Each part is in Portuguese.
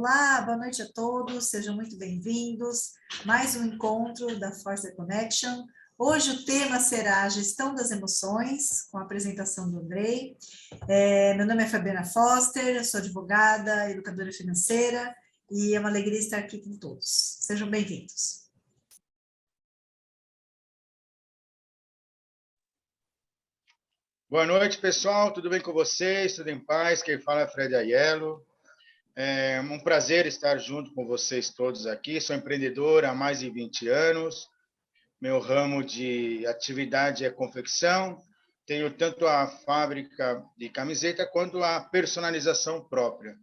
Olá, boa noite a todos, sejam muito bem-vindos. Mais um encontro da Forster Connection. Hoje o tema será a gestão das emoções, com a apresentação do Andrei. Meu nome é Fabiana Foster, eu sou advogada, educadora financeira, e é uma alegria estar aqui com todos. Sejam bem-vindos. Boa noite, pessoal. Tudo bem com vocês? Tudo em paz? Quem fala é Fred Aiello. É um prazer estar junto com vocês todos aqui. Sou empreendedor há mais de 20 anos. Meu ramo de atividade é confecção. Tenho tanto a fábrica de camiseta quanto a personalização própria.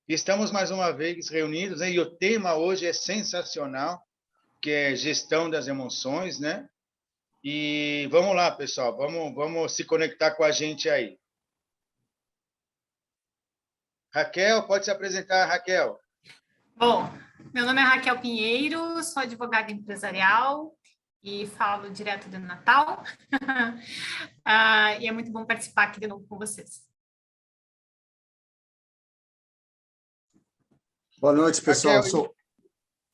Estamos mais uma vez reunidos, né? E o tema hoje é sensacional, que é gestão das emoções, né? E vamos lá, pessoal, vamos se conectar com a gente aí. Raquel, pode se apresentar, Raquel. Bom, meu nome é Raquel Pinheiro, sou advogada empresarial e falo direto do Natal. E é muito bom participar aqui de novo com vocês. Boa noite, pessoal. Raquel,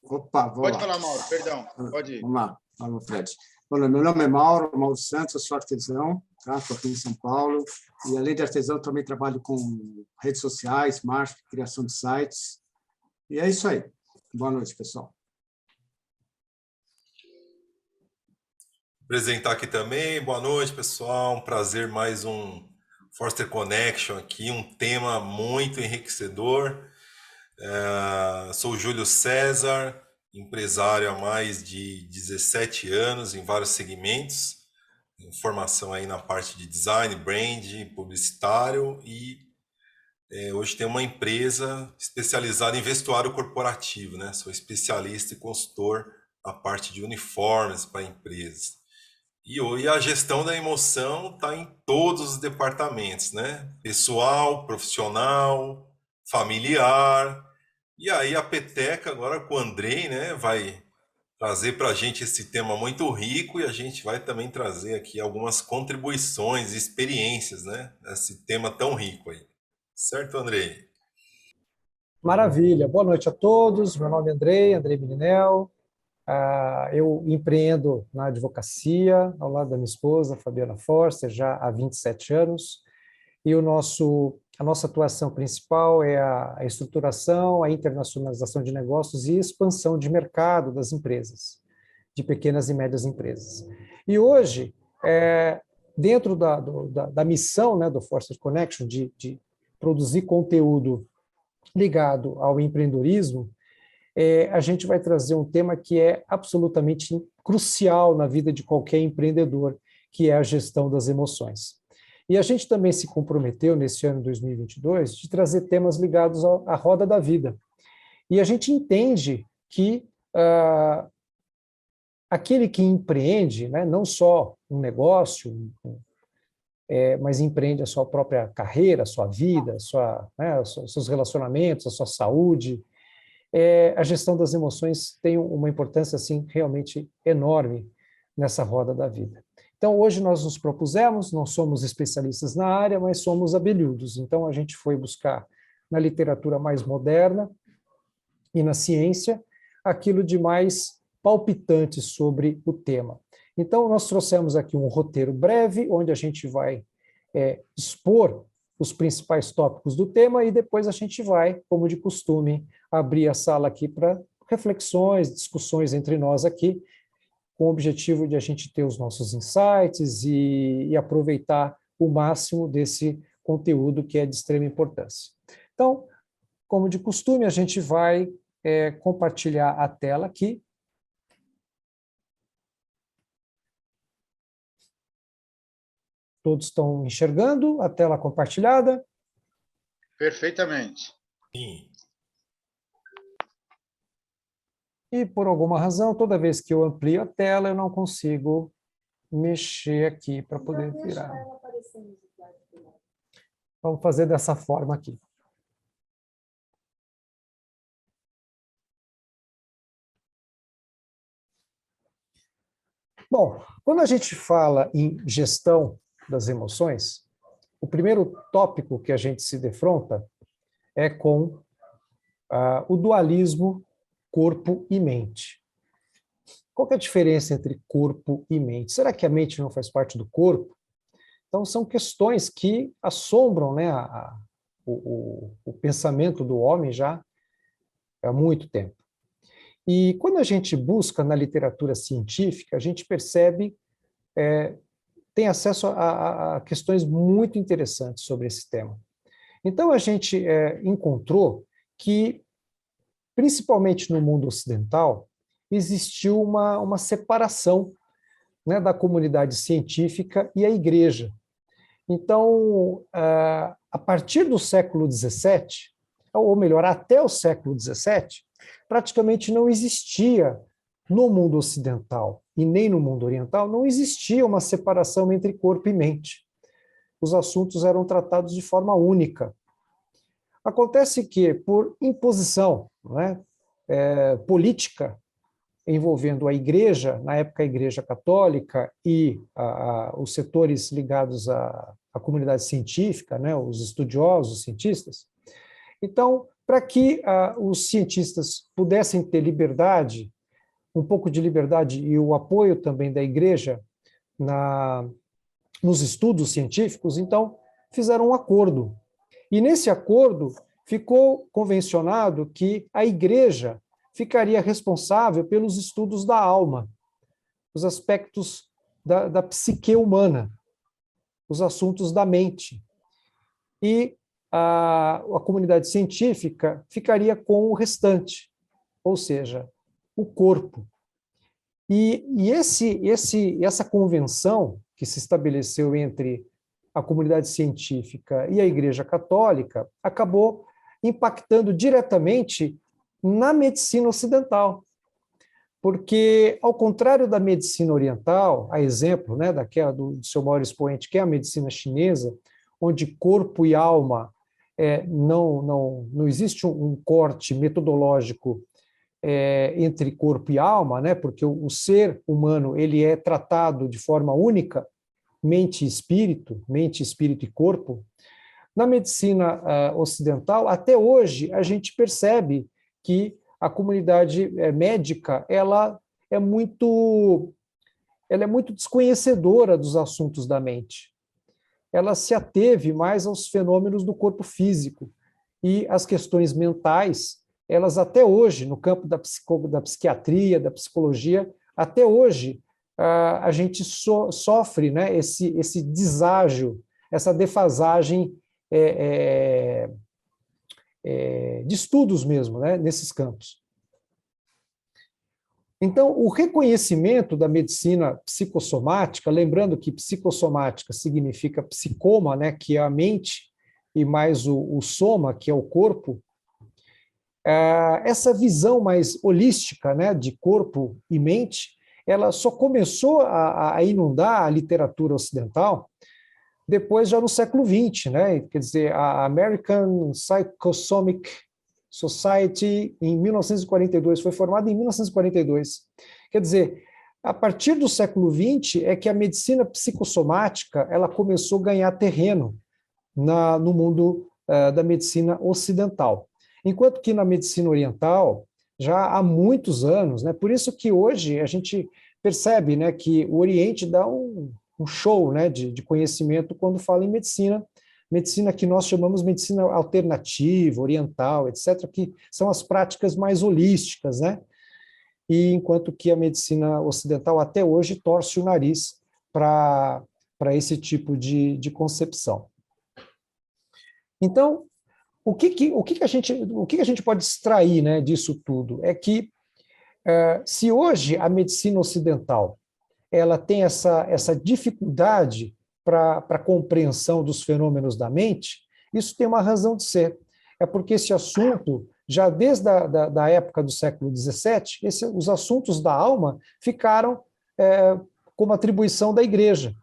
Opa, pode falar, Mauro, perdão, pode ir. Vamos lá, Fred. Bom, meu nome é Mauro Santos, eu sou artesão, tá? Estou aqui em São Paulo, e além de artesão, também trabalho com redes sociais, marketing, criação de sites, e é isso aí. Boa noite, pessoal. Apresentar aqui também, boa noite, pessoal, um prazer, mais um Forster Connection aqui, um tema muito enriquecedor. Sou o Júlio César, empresário há mais de 17 anos em vários segmentos, formação aí na parte de design, brand, publicitário e hoje tenho uma empresa especializada em vestuário corporativo, né? Sou especialista e consultor na parte de uniformes para empresas. E hoje a gestão da emoção está em todos os departamentos, né? Pessoal, profissional, familiar. E aí a peteca agora com o Andrei, né, vai trazer para a gente esse tema muito rico e a gente vai também trazer aqui algumas contribuições e experiências, né, nesse tema tão rico aí. Certo, Andrei? Maravilha. Boa noite a todos. Meu nome é Andrei Milinel. Eu empreendo na advocacia ao lado da minha esposa, Fabiana Forster, já há 27 anos. E a nossa atuação principal é a estruturação, a internacionalização de negócios e expansão de mercado das empresas, de pequenas e médias empresas. E hoje, dentro da missão, né, do Forster Connection, de produzir conteúdo ligado ao empreendedorismo, a gente vai trazer um tema que é absolutamente crucial na vida de qualquer empreendedor, que é a gestão das emoções. E a gente também se comprometeu, nesse ano de 2022, de trazer temas ligados à roda da vida. E a gente entende que aquele que empreende, né, não só um negócio, mas empreende a sua própria carreira, a sua vida, os seus relacionamentos, a sua saúde, a gestão das emoções tem uma importância assim, realmente enorme nessa roda da vida. Então, hoje nós nos propusemos, não somos especialistas na área, mas somos abelhudos. Então, a gente foi buscar na literatura mais moderna e na ciência aquilo de mais palpitante sobre o tema. Então, nós trouxemos aqui um roteiro breve, onde a gente vai expor os principais tópicos do tema e depois a gente vai, como de costume, abrir a sala aqui para reflexões, discussões entre nós aqui, com o objetivo de a gente ter os nossos insights e aproveitar o máximo desse conteúdo que é de extrema importância. Então, como de costume, a gente vai compartilhar a tela aqui. Todos estão enxergando a tela compartilhada? Perfeitamente. Sim. E, por alguma razão, toda vez que eu amplio a tela, eu não consigo mexer aqui para poder virar. Vamos fazer dessa forma aqui. Bom, quando a gente fala em gestão das emoções, o primeiro tópico que a gente se defronta é com o dualismo corpo e mente. Qual que é a diferença entre corpo e mente? Será que a mente não faz parte do corpo? Então, são questões que assombram, né, o pensamento do homem já há muito tempo. E quando a gente busca na literatura científica, a gente percebe, tem acesso a questões muito interessantes sobre esse tema. Então, a gente encontrou que, principalmente no mundo ocidental, existiu uma separação, né, da comunidade científica e a igreja. Então, a partir do século XVII, ou melhor, até o século XVII, praticamente não existia no mundo ocidental e nem no mundo oriental, não existia uma separação entre corpo e mente. Os assuntos eram tratados de forma única. Acontece que, por imposição, né, política, envolvendo a igreja, na época a igreja católica e os setores ligados à comunidade científica, né, os estudiosos, os cientistas. Então, para que os cientistas pudessem ter liberdade, um pouco de liberdade e o apoio também da igreja nos estudos científicos, então fizeram um acordo. E nesse acordo ficou convencionado que a igreja ficaria responsável pelos estudos da alma, os aspectos da psique humana, os assuntos da mente. E a comunidade científica ficaria com o restante, ou seja, o corpo. E essa convenção que se estabeleceu entre a comunidade científica e a Igreja Católica acabou impactando diretamente na medicina ocidental. Porque, ao contrário da medicina oriental, a exemplo, né, daquela do seu maior expoente, que é a medicina chinesa, onde corpo e alma não existe um corte metodológico entre corpo e alma, né, porque o ser humano ele é tratado de forma única, mente e espírito e corpo. Na medicina ocidental, até hoje, a gente percebe que a comunidade médica ela é muito desconhecedora dos assuntos da mente. Ela se ateve mais aos fenômenos do corpo físico e as questões mentais, elas até hoje, no campo da psiquiatria, da psicologia, até hoje a gente sofre, né, esse deságio, essa defasagem de estudos mesmo, né, nesses campos. Então, o reconhecimento da medicina psicossomática, lembrando que psicossomática significa psicoma, né, que é a mente, e mais o soma, que é o corpo, essa visão mais holística, né, de corpo e mente, ela só começou a inundar a literatura ocidental depois, já no século XX, né? Quer dizer, a American Psychosomatic Society, em 1942, foi formada em 1942. Quer dizer, a partir do século XX é que a medicina psicossomática ela começou a ganhar terreno no mundo da medicina ocidental. Enquanto que na medicina oriental, já há muitos anos, né? Por isso que hoje a gente percebe, né, que o Oriente dá um show, né, de conhecimento quando fala em medicina que nós chamamos medicina alternativa, oriental, etc., que são as práticas mais holísticas, né? E enquanto que a medicina ocidental até hoje torce o nariz para esse tipo de concepção. Então, o que a gente pode extrair, né, disso tudo? É que se hoje a medicina ocidental ela tem essa dificuldade para a compreensão dos fenômenos da mente, isso tem uma razão de ser. É porque esse assunto, já desde a época do século XVII, os assuntos da alma ficaram como atribuição da igreja.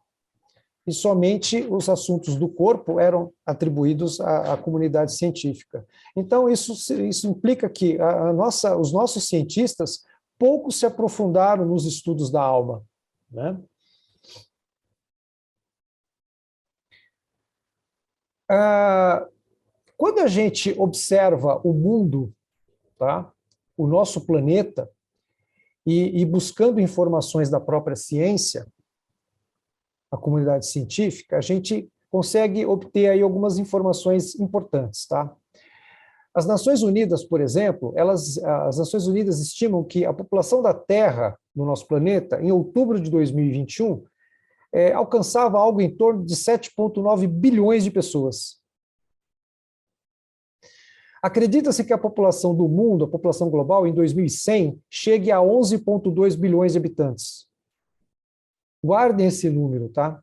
E somente os assuntos do corpo eram atribuídos à comunidade científica. Então, isso implica que os nossos cientistas pouco se aprofundaram nos estudos da alma, né? Quando a gente observa o mundo tá? O nosso planeta e buscando informações da própria ciência, a comunidade científica, a gente consegue obter aí algumas informações importantes, tá? As Nações Unidas, por exemplo, as Nações Unidas estimam que a população da Terra no nosso planeta, em outubro de 2021, alcançava algo em torno de 7,9 bilhões de pessoas. Acredita-se que a população do mundo, a população global, em 2100, chegue a 11,2 bilhões de habitantes. Guardem esse número, tá?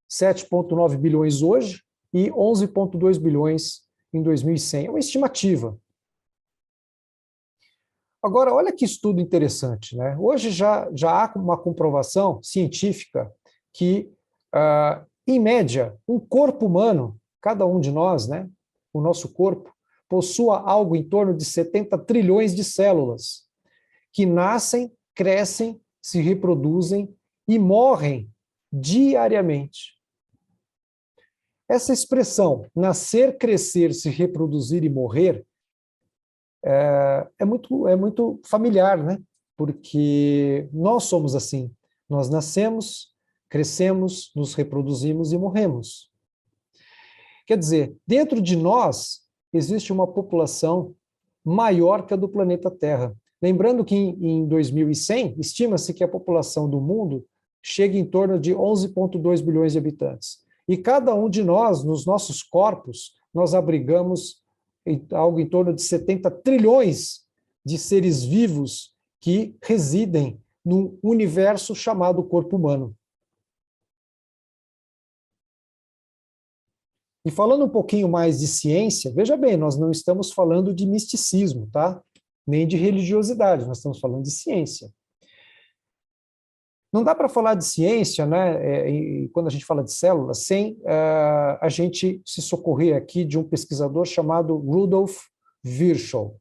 7,9 bilhões hoje e 11,2 bilhões em 2100. É uma estimativa. Agora, olha que estudo interessante, né? Hoje já há uma comprovação científica que, em média, um corpo humano, cada um de nós, né, o nosso corpo, possua algo em torno de 70 trilhões de células que nascem, crescem, se reproduzem e morrem diariamente. Essa expressão, nascer, crescer, se reproduzir e morrer, é muito familiar, né? Porque nós somos assim. Nós nascemos, crescemos, nos reproduzimos e morremos. Quer dizer, dentro de nós existe uma população maior que a do planeta Terra. Lembrando que em 2100, estima-se que a população do mundo chega em torno de 11,2 bilhões de habitantes. E cada um de nós, nos nossos corpos, nós abrigamos algo em torno de 70 trilhões de seres vivos que residem num universo chamado corpo humano. E falando um pouquinho mais de ciência, veja bem, nós não estamos falando de misticismo, tá? Nem de religiosidade, nós estamos falando de ciência. Não dá para falar de ciência, né, quando a gente fala de células, sem a gente se socorrer aqui de um pesquisador chamado Rudolf Virchow.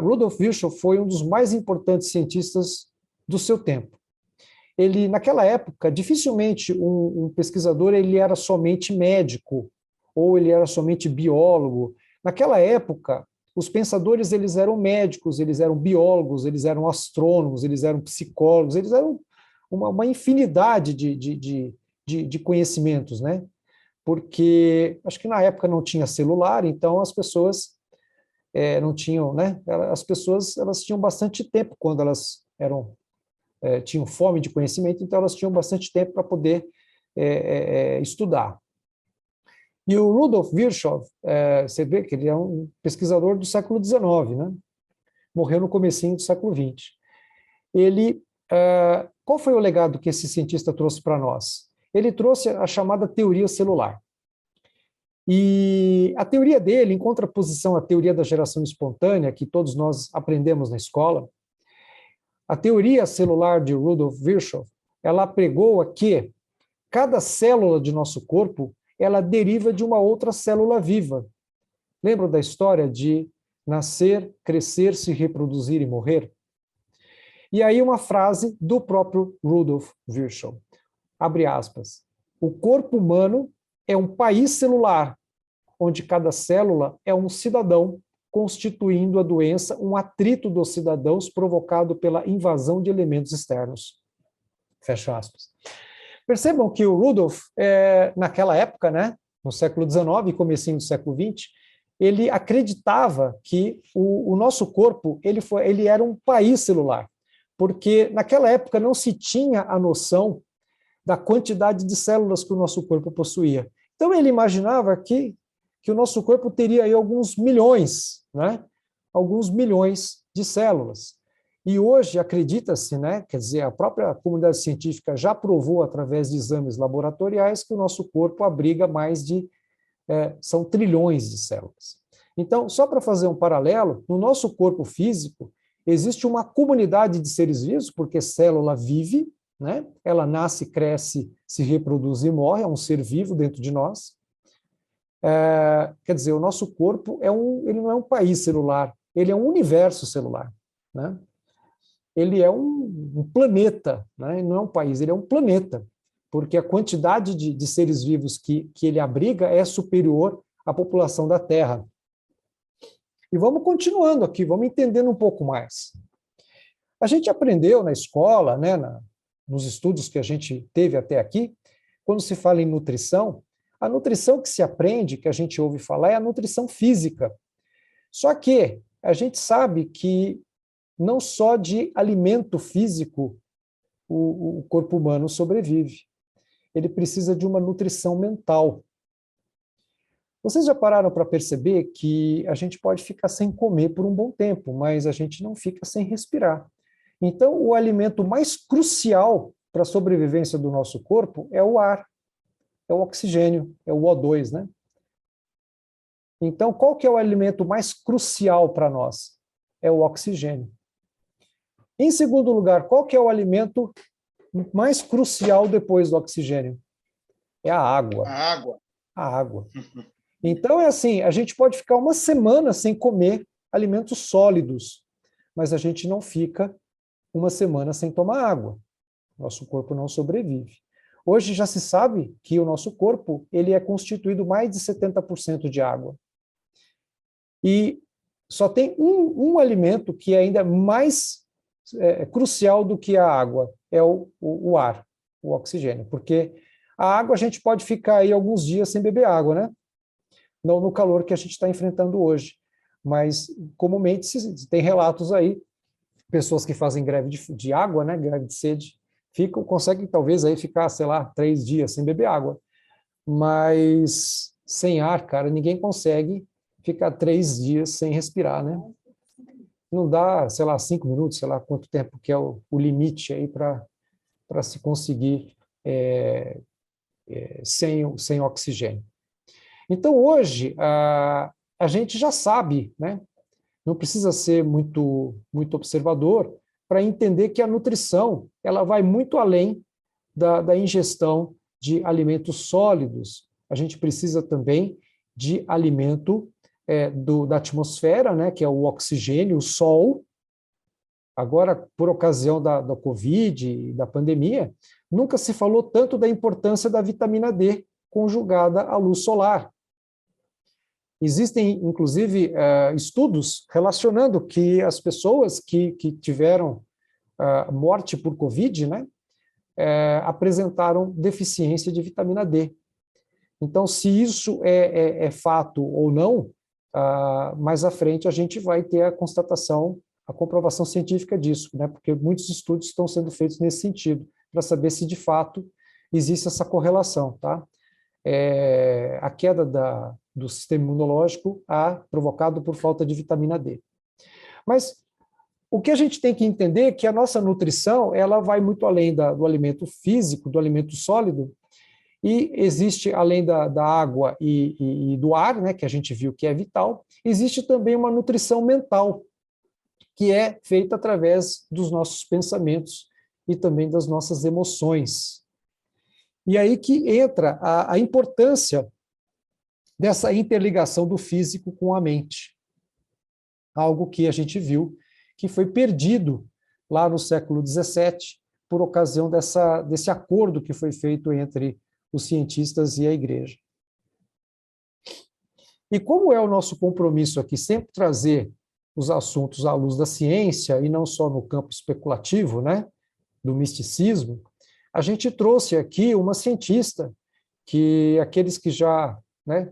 Rudolf Virchow foi um dos mais importantes cientistas do seu tempo. Ele, naquela época, dificilmente um pesquisador ele era somente médico ou ele era somente biólogo. Naquela época, os pensadores eles eram médicos, eles eram biólogos, eles eram astrônomos, eles eram psicólogos, eles eram uma infinidade de conhecimentos, né? Porque acho que na época não tinha celular, então as pessoas não tinham, né? As pessoas elas tinham bastante tempo quando elas tinham fome de conhecimento, então elas tinham bastante tempo para poder estudar. E o Rudolf Virchow, você vê que ele é um pesquisador do século XIX, né? Morreu no comecinho do século XX. Qual foi o legado que esse cientista trouxe para nós? Ele trouxe a chamada teoria celular. E a teoria dele, em contraposição à teoria da geração espontânea, que todos nós aprendemos na escola, a teoria celular de Rudolf Virchow, ela pregou que cada célula de nosso corpo ela deriva de uma outra célula viva. Lembram da história de nascer, crescer, se reproduzir e morrer? E aí uma frase do próprio Rudolf Virchow, abre aspas, o corpo humano é um país celular, onde cada célula é um cidadão, constituindo a doença um atrito dos cidadãos provocado pela invasão de elementos externos. Fecha aspas. Percebam que o Rudolf, naquela época, né, no século XIX e comecinho do século XX, ele acreditava que o nosso corpo ele era um país celular, porque naquela época não se tinha a noção da quantidade de células que o nosso corpo possuía. Então ele imaginava que o nosso corpo teria aí alguns milhões, né, alguns milhões de células. E hoje acredita-se, né, quer dizer, a própria comunidade científica já provou através de exames laboratoriais que o nosso corpo abriga mais são trilhões de células. Então, só para fazer um paralelo, no nosso corpo físico existe uma comunidade de seres vivos, porque célula vive, né, ela nasce, cresce, se reproduz e morre, é um ser vivo dentro de nós. Quer dizer, o nosso corpo ele não é um país celular, ele é um universo celular, né? Ele é um planeta, né? Não é um país, ele é um planeta, porque a quantidade de seres vivos que ele abriga é superior à população da Terra. E vamos continuando aqui, vamos entendendo um pouco mais. A gente aprendeu na escola, né, nos estudos que a gente teve até aqui, quando se fala em nutrição, a nutrição que se aprende, que a gente ouve falar, é a nutrição física. Só que a gente sabe que não só de alimento físico o corpo humano sobrevive. Ele precisa de uma nutrição mental. Vocês já pararam para perceber que a gente pode ficar sem comer por um bom tempo, mas a gente não fica sem respirar. Então, o alimento mais crucial para a sobrevivência do nosso corpo é o ar, é o oxigênio, é o O2, né? Então, qual que é o alimento mais crucial para nós? É o oxigênio. Em segundo lugar, qual que é o alimento mais crucial depois do oxigênio? É a água. A água. A água. Então, é assim, a gente pode ficar uma semana sem comer alimentos sólidos, mas a gente não fica uma semana sem tomar água. Nosso corpo não sobrevive. Hoje já se sabe que o nosso corpo ele é constituído mais de 70% de água. E só tem um alimento que é ainda mais crucial do que a água, é o ar, o oxigênio. Porque a água a gente pode ficar aí alguns dias sem beber água, né? Não no calor que a gente está enfrentando hoje. Mas, comumente, tem relatos aí, pessoas que fazem greve de água, né, greve de sede, conseguem talvez aí ficar, sei lá, 3 dias sem beber água. Mas sem ar, cara, ninguém consegue ficar 3 dias sem respirar, né? Não dá, sei lá, 5 minutos, sei lá quanto tempo que é o limite aí para se conseguir sem oxigênio. Então, hoje, a gente já sabe, né? Não precisa ser muito observador para entender que a nutrição ela vai muito além da ingestão de alimentos sólidos. A gente precisa também de alimento da atmosfera, né, que é o oxigênio, o sol. Agora, por ocasião da Covid e da pandemia, nunca se falou tanto da importância da vitamina D conjugada à luz solar. Existem, inclusive, estudos relacionando que as pessoas que tiveram morte por Covid, né, apresentaram deficiência de vitamina D. Então, se isso é fato ou não, mais à frente a gente vai ter a constatação, a comprovação científica disso, né, porque muitos estudos estão sendo feitos nesse sentido, para saber se de fato existe essa correlação, tá? A queda do sistema imunológico provocado por falta de vitamina D. Mas o que a gente tem que entender é que a nossa nutrição ela vai muito além do alimento físico, do alimento sólido, e existe, além da água e do ar, né, que a gente viu que é vital, existe também uma nutrição mental, que é feita através dos nossos pensamentos e também das nossas emoções. E aí que entra a importância dessa interligação do físico com a mente. Algo que a gente viu que foi perdido lá no século XVII por ocasião desse acordo que foi feito entre os cientistas e a igreja. E como é o nosso compromisso aqui sempre trazer os assuntos à luz da ciência e não só no campo especulativo, né, do misticismo, a gente trouxe aqui uma cientista que aqueles que já, né,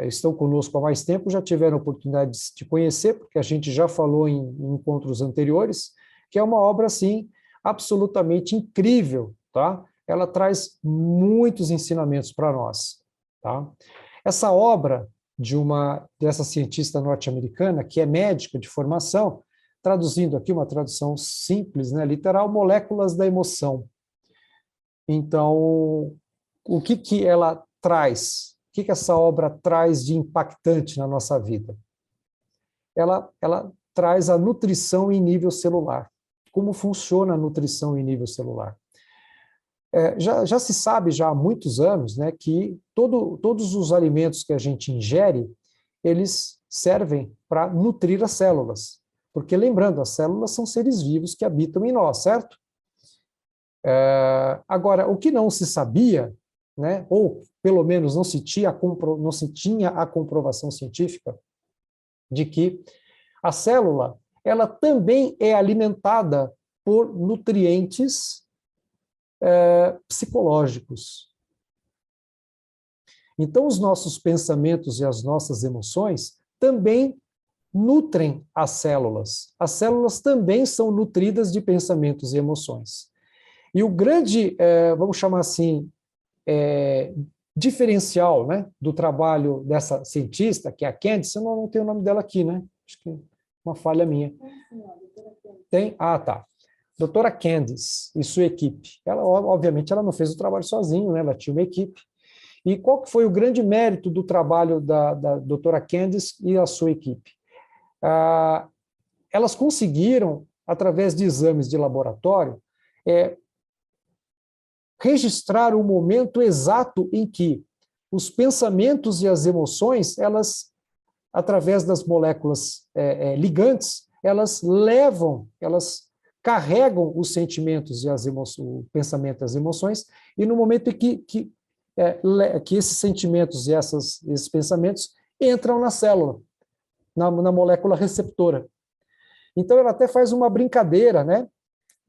estão conosco há mais tempo já tiveram a oportunidade de conhecer, porque a gente já falou em encontros anteriores, que é uma obra, assim, absolutamente incrível, tá? Ela traz muitos ensinamentos para nós, tá? Essa obra dessa cientista norte-americana, que é médica de formação, traduzindo aqui uma tradução simples, né, literal, Moléculas da Emoção. Então, o que ela traz? O que essa obra traz de impactante na nossa vida? Ela traz a nutrição em nível celular. Como funciona a nutrição em nível celular? Já se sabe já há muitos anos, né, que todos os alimentos que a gente ingere, eles servem para nutrir as células. Porque, lembrando, as células são seres vivos que habitam em nós, certo? Agora, o que não se sabia, né, ou pelo menos não se tinha a comprovação científica de que a célula ela também é alimentada por nutrientes psicológicos. Então, os nossos pensamentos e as nossas emoções também nutrem as células. As células também são nutridas de pensamentos e emoções. E o grande, vamos chamar assim, diferencial, né, do trabalho dessa cientista, que é a Candice, eu não tenho o nome dela aqui, né? Acho que é uma falha minha. Tem? Ah, tá. Doutora Candice e sua equipe. Ela, obviamente, ela não fez o trabalho sozinha, né? Ela tinha uma equipe. E qual que foi o grande mérito do trabalho da doutora Candice e a sua equipe? Elas conseguiram, através de exames de laboratório, registrar o momento exato em que os pensamentos e as emoções, elas, através das moléculas ligantes, elas carregam os sentimentos e o pensamento e as emoções, e no momento em que esses sentimentos e esses pensamentos entram na célula, na molécula receptora. Então, ela até faz uma brincadeira, né,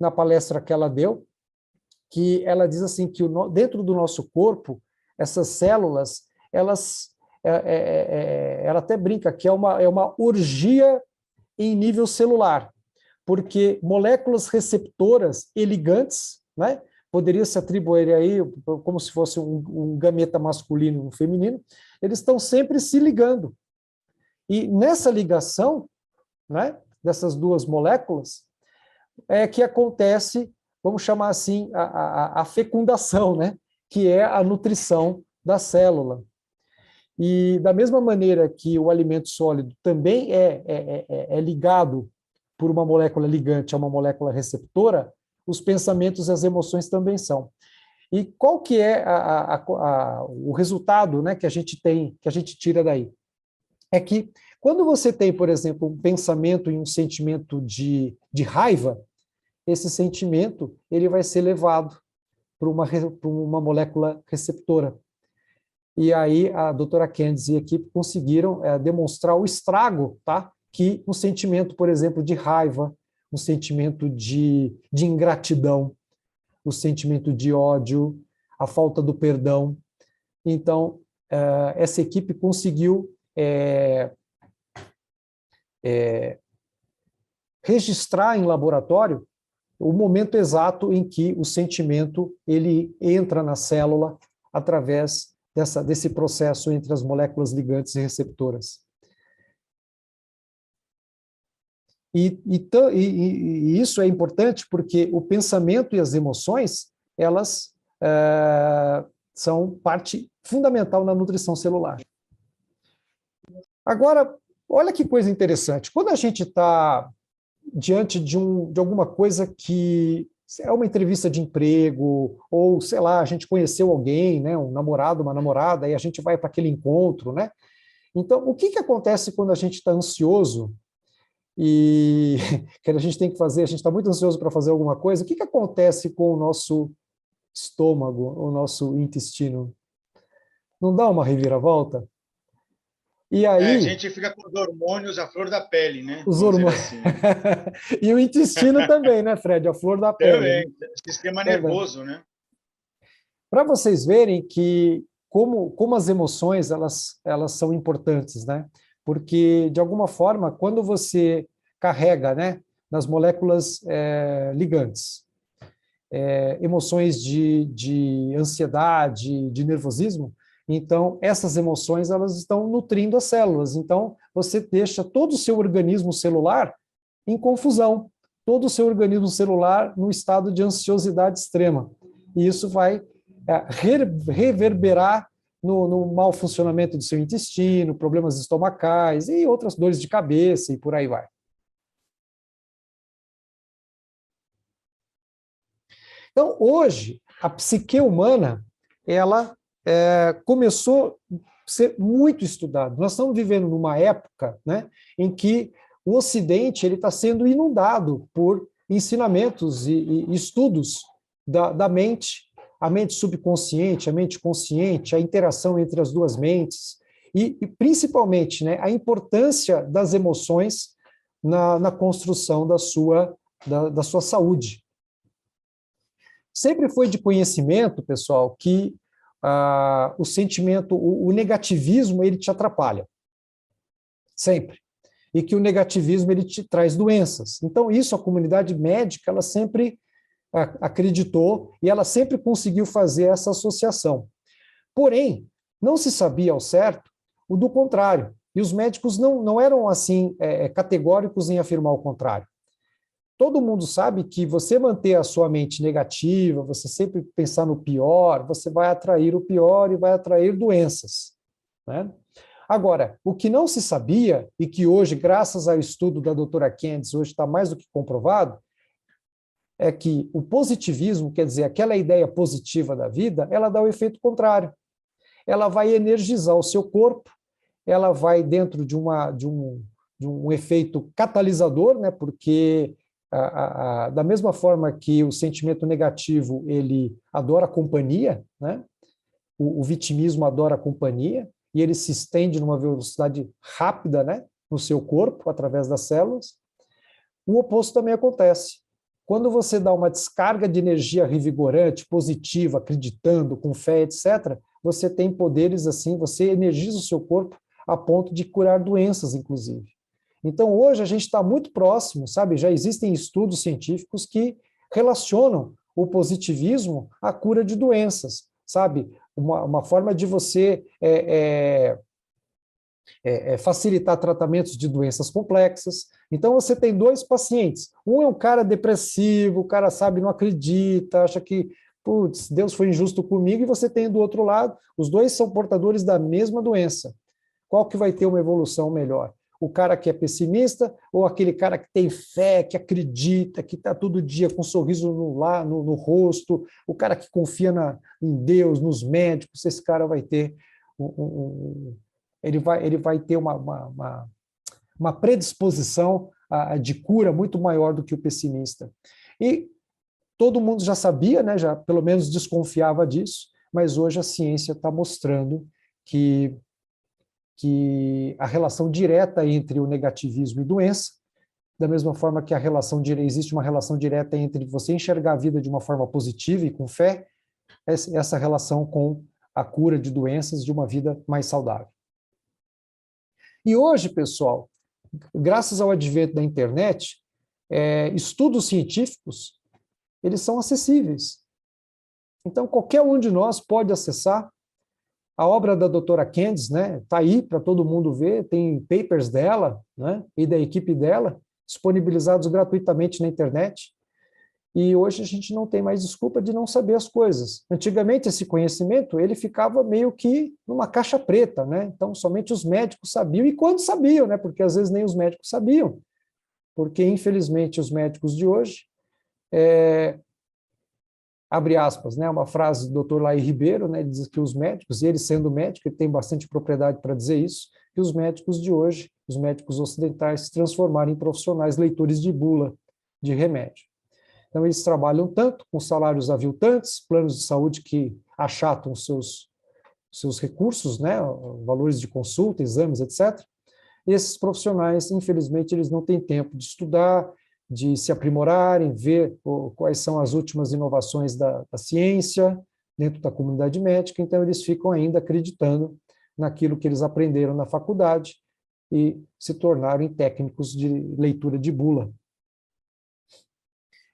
na palestra que ela deu, que ela diz assim, que dentro do nosso corpo, essas células, ela até brinca que é uma orgia em nível celular, porque moléculas receptoras e ligantes, né, poderia se atribuir aí como se fosse um gameta masculino e um feminino, eles estão sempre se ligando. E nessa ligação, né, dessas duas moléculas, é que acontece, vamos chamar assim, a fecundação, né, que é a nutrição da célula. E da mesma maneira que o alimento sólido também é ligado por uma molécula ligante a uma molécula receptora, os pensamentos e as emoções também são. E qual que é o resultado, né, que a gente tira daí? É que quando você tem, por exemplo, um pensamento e um sentimento de raiva, esse sentimento ele vai ser levado para uma molécula receptora. E aí a doutora Candice e a equipe conseguiram demonstrar o estrago, tá, que um sentimento, por exemplo, de raiva, um sentimento de ingratidão, o sentimento de ódio, a falta do perdão. Então, essa equipe conseguiu registrar em laboratório o momento exato em que o sentimento ele entra na célula através desse processo entre as moléculas ligantes e receptoras. E isso é importante porque o pensamento e as emoções, elas são parte fundamental na nutrição celular. Agora, olha que coisa interessante. Quando a gente está diante de alguma coisa que é uma entrevista de emprego, ou, sei lá, a gente conheceu alguém, né, um namorado, uma namorada, e a gente vai para aquele encontro, né? Então, o que acontece quando a gente está ansioso e que a gente tem que fazer, a gente está muito ansioso para fazer alguma coisa, o que acontece com o nosso estômago, o nosso intestino? Não dá uma reviravolta? E aí, a gente fica com os hormônios à flor da pele, né? Os hormônios. Assim. E o intestino também, né, Fred? A flor da pele. Também, sistema nervoso, né? Para vocês verem que como as emoções elas são importantes, né? Porque, de alguma forma, quando você carrega, né, nas moléculas ligantes, emoções de ansiedade, de nervosismo, então essas emoções elas estão nutrindo as células. Então, você deixa todo o seu organismo celular em confusão, todo o seu organismo celular no estado de ansiosidade extrema. E isso vai reverberar no mau funcionamento do seu intestino, problemas estomacais e outras dores de cabeça e por aí vai. Então, hoje, a psique humana, ela começou a ser muito estudada. Nós estamos vivendo numa época, né, em que o Ocidente está sendo inundado por ensinamentos e estudos da mente, a mente subconsciente, a mente consciente, a interação entre as duas mentes. e principalmente, né, a importância das emoções na construção da sua saúde. Sempre foi de conhecimento, pessoal, que o sentimento, o negativismo, ele te atrapalha. Sempre. E que o negativismo, ele te traz doenças. Então, isso a comunidade médica, ela sempre acreditou e ela sempre conseguiu fazer essa associação. Porém, não se sabia ao certo o do contrário. E os médicos não eram, assim, categóricos em afirmar o contrário. Todo mundo sabe que você manter a sua mente negativa, você sempre pensar no pior, você vai atrair o pior e vai atrair doenças, né? Agora, o que não se sabia, e que hoje, graças ao estudo da doutora Candice, hoje está mais do que comprovado, é que o positivismo, quer dizer, aquela ideia positiva da vida, ela dá o efeito contrário. Ela vai energizar o seu corpo, ela vai dentro de um efeito catalisador, né? Porque da mesma forma que o sentimento negativo, ele adora a companhia, né? O vitimismo adora a companhia, e ele se estende numa velocidade rápida, né? No seu corpo, através das células. O oposto também acontece. Quando você dá uma descarga de energia revigorante, positiva, acreditando, com fé, etc., você tem poderes assim, você energiza o seu corpo a ponto de curar doenças, inclusive. Então, hoje a gente está muito próximo, sabe? Já existem estudos científicos que relacionam o positivismo à cura de doenças, sabe? Uma forma de você facilitar tratamentos de doenças complexas. Então, você tem dois pacientes. Um é um cara depressivo, o cara, sabe, não acredita, acha que, putz, Deus foi injusto comigo, e você tem do outro lado, os dois são portadores da mesma doença. Qual que vai ter uma evolução melhor? O cara que é pessimista ou aquele cara que tem fé, que acredita, que está todo dia com um sorriso no rosto, o cara que confia em Deus, nos médicos, esse cara vai ter ele vai ter uma predisposição de cura muito maior do que o pessimista. E todo mundo já sabia, né, já pelo menos desconfiava disso, mas hoje a ciência está mostrando que a relação direta entre o negativismo e doença, da mesma forma que existe uma relação direta entre você enxergar a vida de uma forma positiva e com fé, essa relação com a cura de doenças, de uma vida mais saudável. E hoje, pessoal, graças ao advento da internet, estudos científicos, eles são acessíveis. Então, qualquer um de nós pode acessar. A obra da doutora Candice, né, está aí para todo mundo ver, tem papers dela, né, e da equipe dela, disponibilizados gratuitamente na internet, e hoje a gente não tem mais desculpa de não saber as coisas. Antigamente, esse conhecimento, ele ficava meio que numa caixa preta, né, então somente os médicos sabiam, e quando sabiam, né, porque às vezes nem os médicos sabiam, porque infelizmente os médicos de hoje abre aspas, né, uma frase do Dr. Laí Ribeiro, né, ele diz que os médicos, e ele sendo médico, ele tem bastante propriedade para dizer isso, que os médicos de hoje, os médicos ocidentais, se transformaram em profissionais leitores de bula de remédio. Então, eles trabalham tanto, com salários aviltantes, planos de saúde que achatam seus recursos, né, valores de consulta, exames, etc. E esses profissionais, infelizmente, eles não têm tempo de estudar, de se aprimorarem, ver quais são as últimas inovações da ciência dentro da comunidade médica, então eles ficam ainda acreditando naquilo que eles aprenderam na faculdade e se tornaram em técnicos de leitura de bula.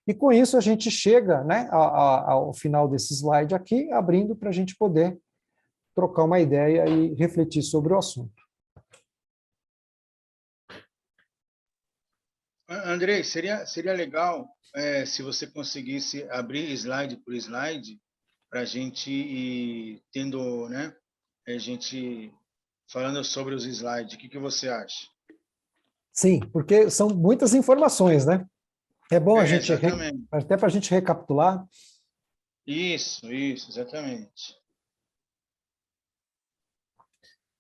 E com isso a gente chega, né, ao final desse slide aqui, abrindo para a gente poder trocar uma ideia e refletir sobre o assunto. Andrei, seria legal se você conseguisse abrir slide por slide para a gente ir tendo, né, a gente falando sobre os slides. O que você acha? Sim, porque são muitas informações, né? É bom a gente, até para a gente recapitular. Isso, exatamente.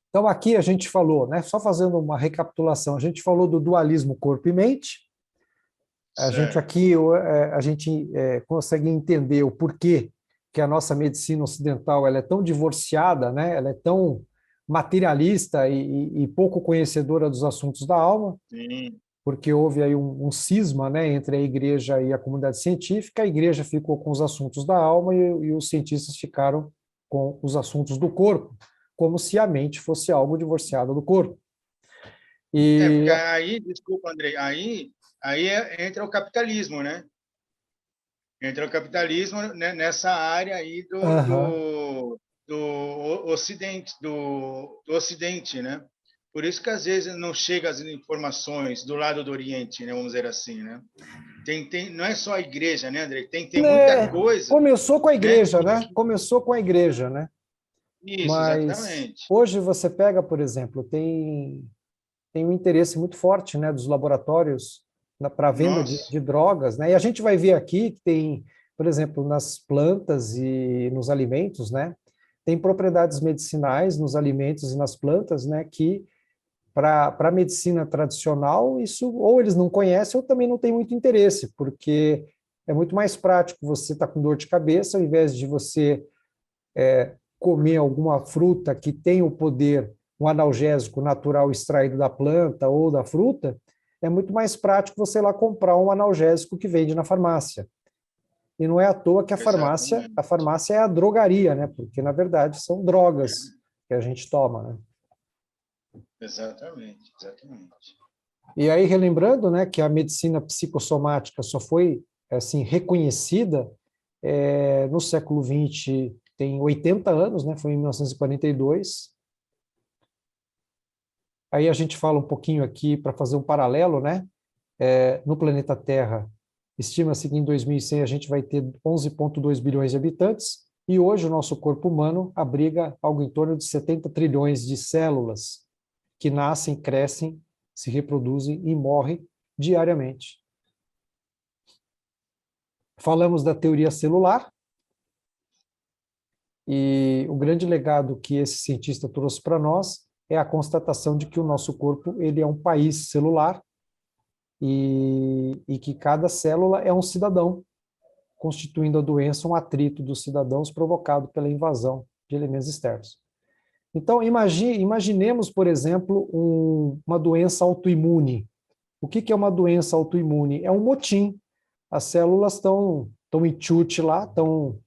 Então, aqui a gente falou, né, só fazendo uma recapitulação, a gente falou do dualismo corpo e mente. A gente aqui consegue entender o porquê que a nossa medicina ocidental ela é tão divorciada, né, ela é tão materialista e pouco conhecedora dos assuntos da alma, Sim, porque houve aí um cisma, né, entre a igreja e a comunidade científica. A igreja ficou com os assuntos da alma e os cientistas ficaram com os assuntos do corpo, como se a mente fosse algo divorciado do corpo. porque E aí, desculpa, Andrei, aí entra o capitalismo, né? Entra o capitalismo, né, nessa área aí aham, do Ocidente, né? Por isso que às vezes não chega as informações do lado do Oriente, né? Vamos dizer assim, né? Não é só a igreja, né, Andrei? Tem muita né, coisa, começou com a né? igreja, né? Começou com a igreja, né? Isso, Mas exatamente. hoje você pega, por exemplo, tem um interesse muito forte, né, dos laboratórios para a venda Nossa, de drogas, né? E a gente vai ver aqui que tem, por exemplo, nas plantas e nos alimentos, né? Tem propriedades medicinais nos alimentos e nas plantas, né? Que para a medicina tradicional, isso ou eles não conhecem ou também não tem muito interesse, porque é muito mais prático você estar com dor de cabeça, ao invés de você comer alguma fruta que tem o poder, um analgésico natural extraído da planta ou da fruta, é muito mais prático você ir lá comprar um analgésico que vende na farmácia. E não é à toa que a exatamente. farmácia é a drogaria, né? Porque, na verdade, são drogas que a gente toma, né? Exatamente, exatamente. E aí, relembrando, né, que a medicina psicossomática só foi assim reconhecida no século XX, tem 80 anos, né, foi em 1942. Aí a gente fala um pouquinho aqui para fazer um paralelo, né? No planeta Terra, estima-se que em 2100 a gente vai ter 11,2 bilhões de habitantes, e hoje o nosso corpo humano abriga algo em torno de 70 trilhões de células que nascem, crescem, se reproduzem e morrem diariamente. Falamos da teoria celular, e o grande legado que esse cientista trouxe para nós é a constatação de que o nosso corpo ele é um país celular e que cada célula é um cidadão, constituindo a doença um atrito dos cidadãos provocado pela invasão de elementos externos. Então, imaginemos, por exemplo, uma doença autoimune. O que é uma doença autoimune? É um motim. As células estão em chute lá, estão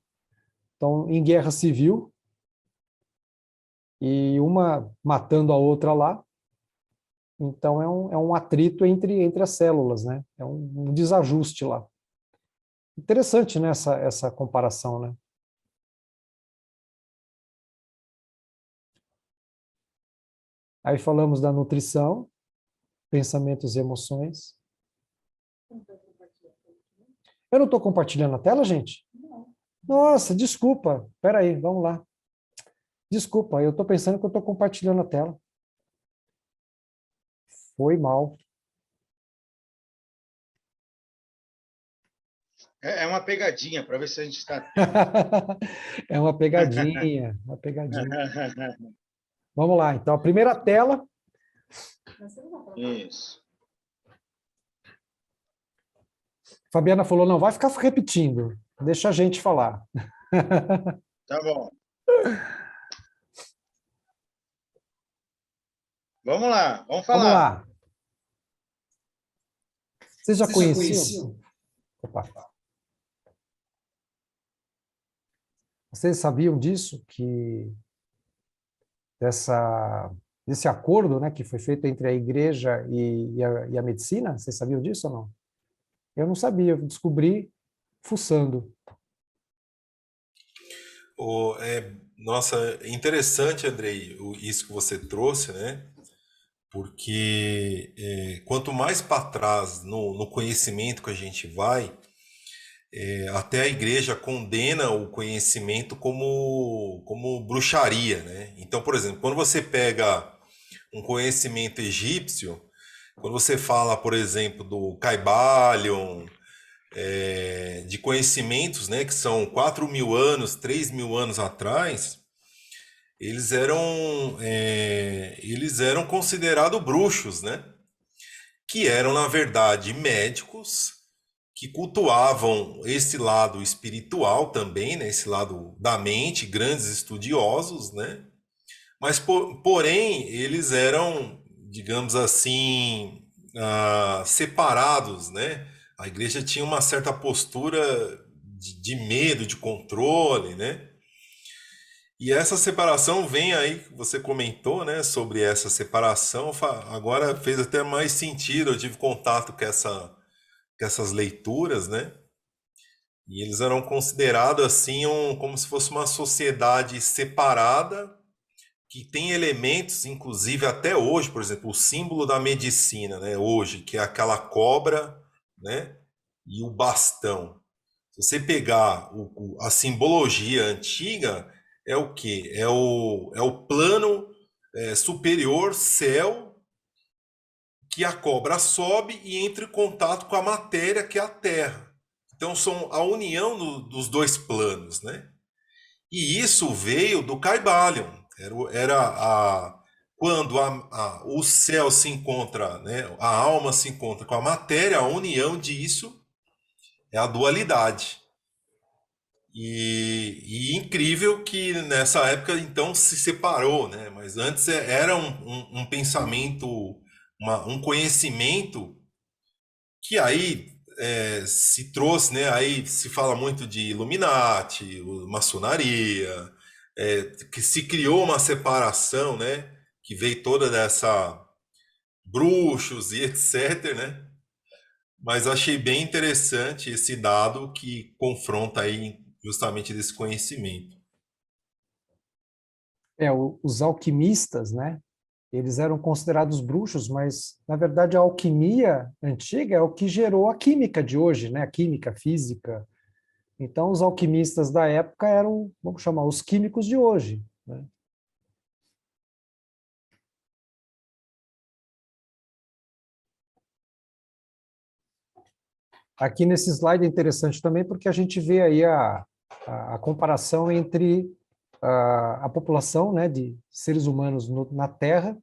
em guerra civil, e uma matando a outra lá. Então, é um atrito entre as células, né? É um desajuste lá. Interessante, né, essa comparação, né? Aí falamos da nutrição, pensamentos e emoções. Eu não estou compartilhando a tela, gente? Nossa, desculpa. Espera aí, vamos lá. Desculpa, eu estou pensando que eu estou compartilhando a tela. Foi mal. É uma pegadinha para ver se a gente está. É uma pegadinha, uma pegadinha. Vamos lá, então, a primeira tela. Isso. Fabiana falou, não, vai ficar repetindo. Deixa a gente falar. Tá bom. Vamos lá, vamos falar. Vamos lá. Vocês já conheciam? Opa. Vocês sabiam disso? Desse acordo, né, que foi feito entre a igreja e a medicina? Vocês sabiam disso ou não? Eu não sabia, eu descobri fuçando. Nossa, interessante, Andrei, isso que você trouxe, né? Porque quanto mais para trás no conhecimento que a gente vai, até a igreja condena o conhecimento como bruxaria, né? Então, por exemplo, quando você pega um conhecimento egípcio, quando você fala, por exemplo, do Caibalion, de conhecimentos, né, que são 4.000 anos, 3.000 anos atrás, eles eram considerados bruxos, né? Que eram, na verdade, médicos que cultuavam esse lado espiritual também, né? Esse lado da mente, grandes estudiosos, né? Mas, porém, eles eram, digamos assim, separados, né? A igreja tinha uma certa postura de medo, de controle, né? E essa separação vem aí, você comentou, né, sobre essa separação, agora fez até mais sentido, eu tive contato com essas leituras, né? E eles eram considerados assim como se fosse uma sociedade separada, que tem elementos, inclusive até hoje, por exemplo, o símbolo da medicina, né, hoje, que é aquela cobra, né, e o bastão. Se você pegar a simbologia antiga, é o quê? É o plano superior, céu, que a cobra sobe e entra em contato com a matéria, que é a terra. Então, são a união dos dois planos, né? E isso veio do Kybalion. Quando o céu se encontra, né? A alma se encontra com a matéria, a união disso é a dualidade. E incrível que nessa época então se separou, né? Mas antes era um pensamento, um conhecimento que aí se trouxe, né? Aí se fala muito de Illuminati, maçonaria, que se criou uma separação, né? Que veio toda dessa bruxos e etc, né? Mas achei bem interessante esse dado que confronta aí justamente desse conhecimento. Os alquimistas, né? Eles eram considerados bruxos, mas, na verdade, a alquimia antiga é o que gerou a química de hoje, né? A química, a física. Então, os alquimistas da época eram, vamos chamar, os químicos de hoje, né? Aqui nesse slide é interessante também porque a gente vê aí a comparação entre a população, né, de seres humanos na Terra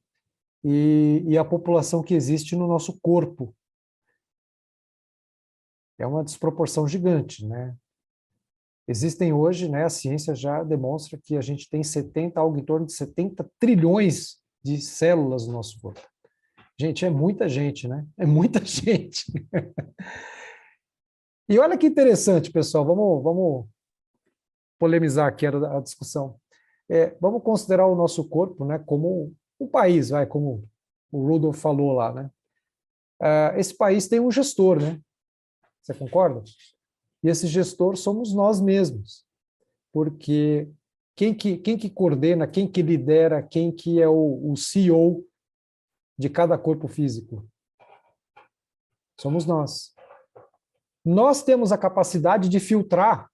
e a população que existe no nosso corpo. É uma desproporção gigante, né? Existem hoje, né, a ciência já demonstra que a gente tem algo em torno de 70 trilhões de células no nosso corpo. Gente, é muita gente, né? É muita gente. E olha que interessante, pessoal, vamos polemizar aqui a discussão. Vamos considerar o nosso corpo, né, como um país, como o Rudolf falou lá, né? Esse país tem um gestor, né? Você concorda? E esse gestor somos nós mesmos, porque quem que coordena, quem que lidera, quem que é o CEO de cada corpo físico? Somos nós. Nós temos a capacidade de filtrar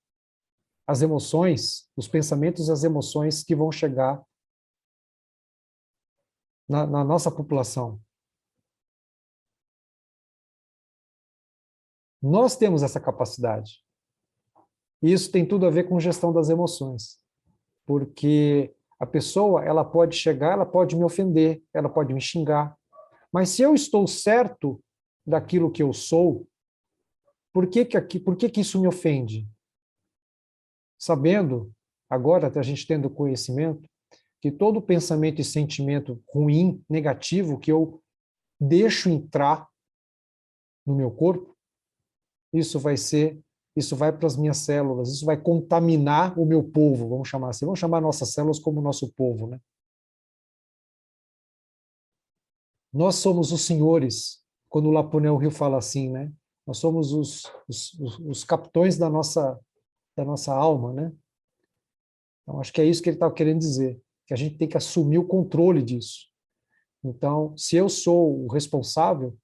as emoções, os pensamentos e as emoções que vão chegar na nossa população. Nós temos essa capacidade. E isso tem tudo a ver com gestão das emoções. Porque a pessoa, ela pode chegar, ela pode me ofender, ela pode me xingar. Mas se eu estou certo daquilo que eu sou, por que isso me ofende? Sabendo, agora a gente tendo conhecimento, que todo pensamento e sentimento ruim, negativo, que eu deixo entrar no meu corpo, isso vai para as minhas células, isso vai contaminar o meu povo, vamos chamar assim, vamos chamar nossas células como nosso povo, né? Nós somos os senhores, quando o Lapunel Rio fala assim, né? Nós somos os capitões da nossa alma, né? Então, acho que é isso que ele estava querendo dizer, que a gente tem que assumir o controle disso. Então, se eu sou o responsável,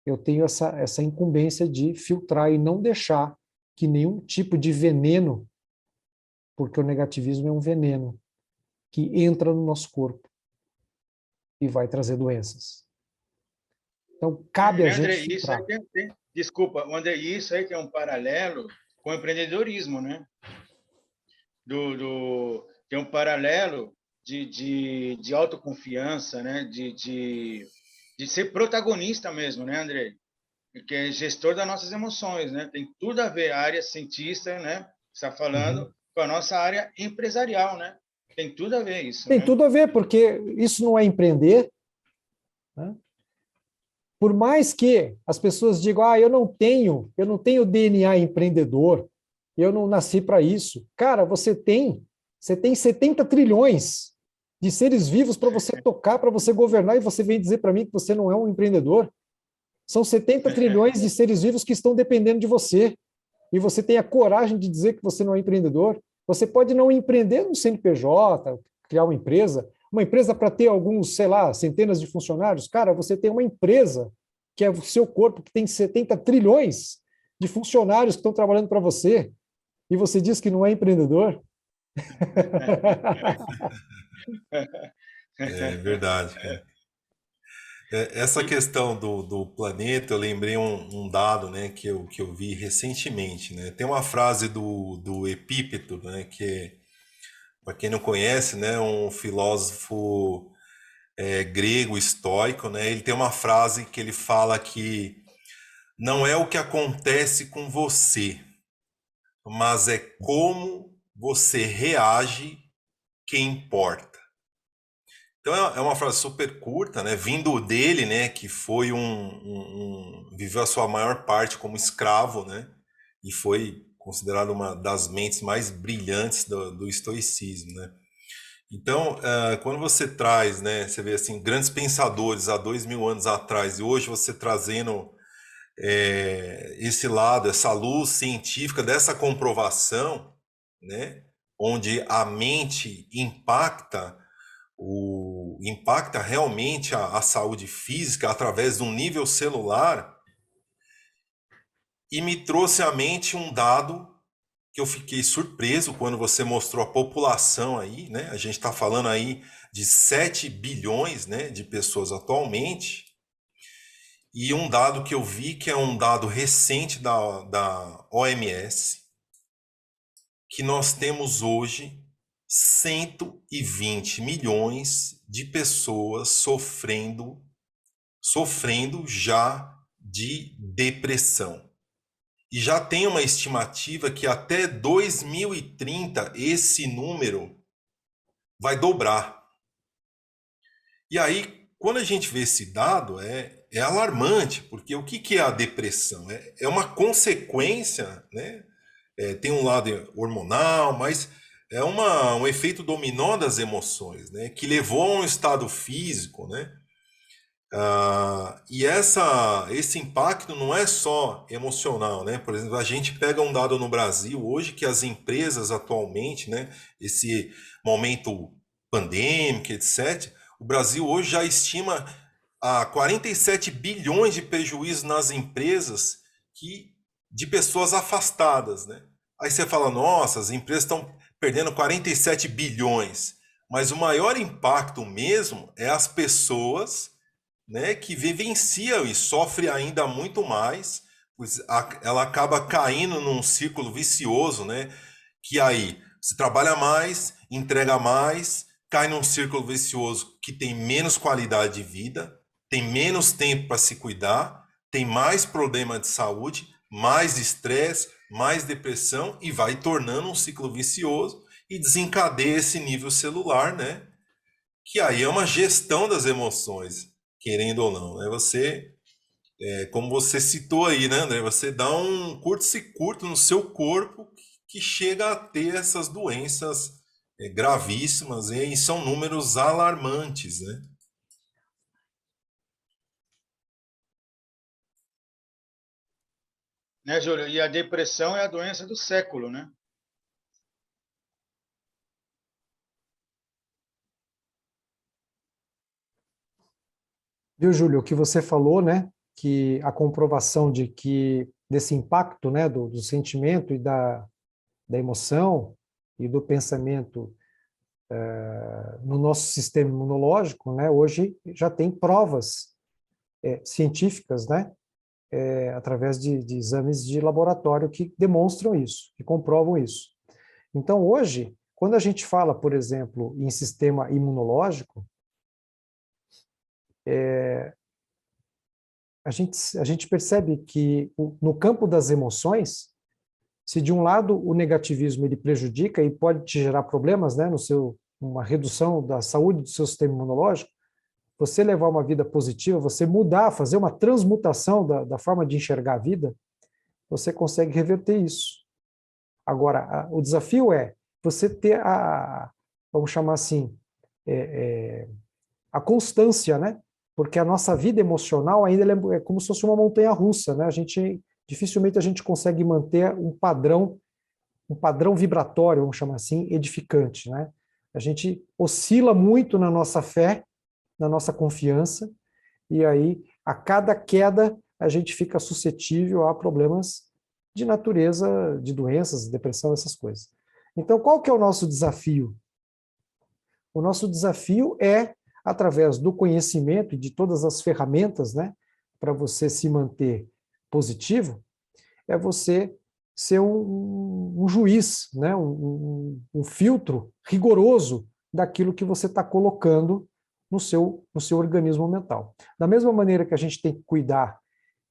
eu tenho essa incumbência de filtrar e não deixar que nenhum tipo de veneno, porque o negativismo é um veneno, que entra no nosso corpo e vai trazer doenças. Então, cabe a André, gente filtrar. Isso aí desculpa, André, isso aí tem um paralelo com o empreendedorismo, né? Tem um paralelo de autoconfiança, né? De ser protagonista mesmo, né, André? Que é gestor das nossas emoções, né? Tem tudo a ver a área cientista, né? Está falando com a nossa área empresarial, né? Tem tudo a ver isso, Tem né? tudo a ver, porque isso não é empreender, né? Por mais que as pessoas digam, eu não tenho DNA empreendedor, eu não nasci para isso. Cara, você tem 70 trilhões de seres vivos para você tocar, para você governar, e você vem dizer para mim que você não é um empreendedor. São 70 trilhões de seres vivos que estão dependendo de você. E você tem a coragem de dizer que você não é empreendedor. Você pode não empreender no CNPJ, criar uma empresa para ter alguns, sei lá, centenas de funcionários. Cara, você tem uma empresa, que é o seu corpo, que tem 70 trilhões de funcionários que estão trabalhando para você, e você diz que não é empreendedor? É verdade, cara. Essa questão do planeta, eu lembrei um dado, né, que eu vi recentemente, né? Tem uma frase do Epípeto, né, que, para quem não conhece, né, um filósofo grego estoico, né? Ele tem uma frase que ele fala que não é o que acontece com você, mas é como você reage que importa. Então é uma frase super curta, né? Vindo dele, né? Que foi viveu a sua maior parte como escravo, né? E foi considerado uma das mentes mais brilhantes do estoicismo, né? Então, quando você traz, né? Você vê assim grandes pensadores há 2000 anos atrás e hoje você trazendo esse lado, essa luz científica dessa comprovação, né? Onde a mente impacta realmente a saúde física através de um nível celular, e me trouxe à mente um dado que eu fiquei surpreso quando você mostrou a população aí, né? A gente está falando aí de 7 bilhões, né, de pessoas atualmente, e um dado que eu vi, que é um dado recente da OMS, que nós temos hoje 120 milhões de pessoas sofrendo já de depressão. E já tem uma estimativa que até 2030 esse número vai dobrar. E aí, quando a gente vê esse dado, é alarmante, porque o que é a depressão? É uma consequência, né? Tem um lado hormonal, mas é um efeito dominó das emoções, né? Que levou a um estado físico, né? E esse impacto não é só emocional, né? Por exemplo, a gente pega um dado no Brasil hoje que as empresas atualmente, né? Esse momento pandêmico, etc. O Brasil hoje já estima 47 bilhões de prejuízos nas empresas de pessoas afastadas, né? Aí você fala, nossa, as empresas estão perdendo 47 bilhões. Mas o maior impacto mesmo é as pessoas, né, que vivenciam e sofrem ainda muito mais, pois ela acaba caindo num círculo vicioso, né? Que aí você trabalha mais, entrega mais, cai num círculo vicioso que tem menos qualidade de vida, tem menos tempo para se cuidar, tem mais problema de saúde, mais estresse, mais depressão, e vai tornando um ciclo vicioso e desencadeia esse nível celular, né? Que aí é uma gestão das emoções, querendo ou não, né? Você, como você citou aí, né, André? Você dá um curto-circuito no seu corpo que chega a ter essas doenças gravíssimas, e são números alarmantes, né? Né, Júlio? E a depressão é a doença do século, né? Viu, Júlio, o que você falou, né? Que a comprovação de que desse impacto, né, do sentimento e da emoção e do pensamento no nosso sistema imunológico, né? Hoje já tem provas científicas, né? Através de exames de laboratório que demonstram isso, que comprovam isso. Então, hoje, quando a gente fala, por exemplo, em sistema imunológico, a gente percebe que no campo das emoções, se de um lado o negativismo ele prejudica e pode te gerar problemas, né, no seu uma redução da saúde do seu sistema imunológico, você levar uma vida positiva, você mudar, fazer uma transmutação da forma de enxergar a vida, você consegue reverter isso. Agora, o desafio é você ter vamos chamar assim, a constância, né? Porque a nossa vida emocional ainda é como se fosse uma montanha-russa, né? Dificilmente a gente consegue manter um padrão vibratório, vamos chamar assim, edificante, né? A gente oscila muito na nossa fé, na nossa confiança, e aí, a cada queda, a gente fica suscetível a problemas de natureza, de doenças, depressão, essas coisas. Então, qual que é o nosso desafio? O nosso desafio é, através do conhecimento e de todas as ferramentas, né, para você se manter positivo, é você ser um juiz, né, um filtro rigoroso daquilo que você está colocando no seu organismo mental. Da mesma maneira que a gente tem que cuidar,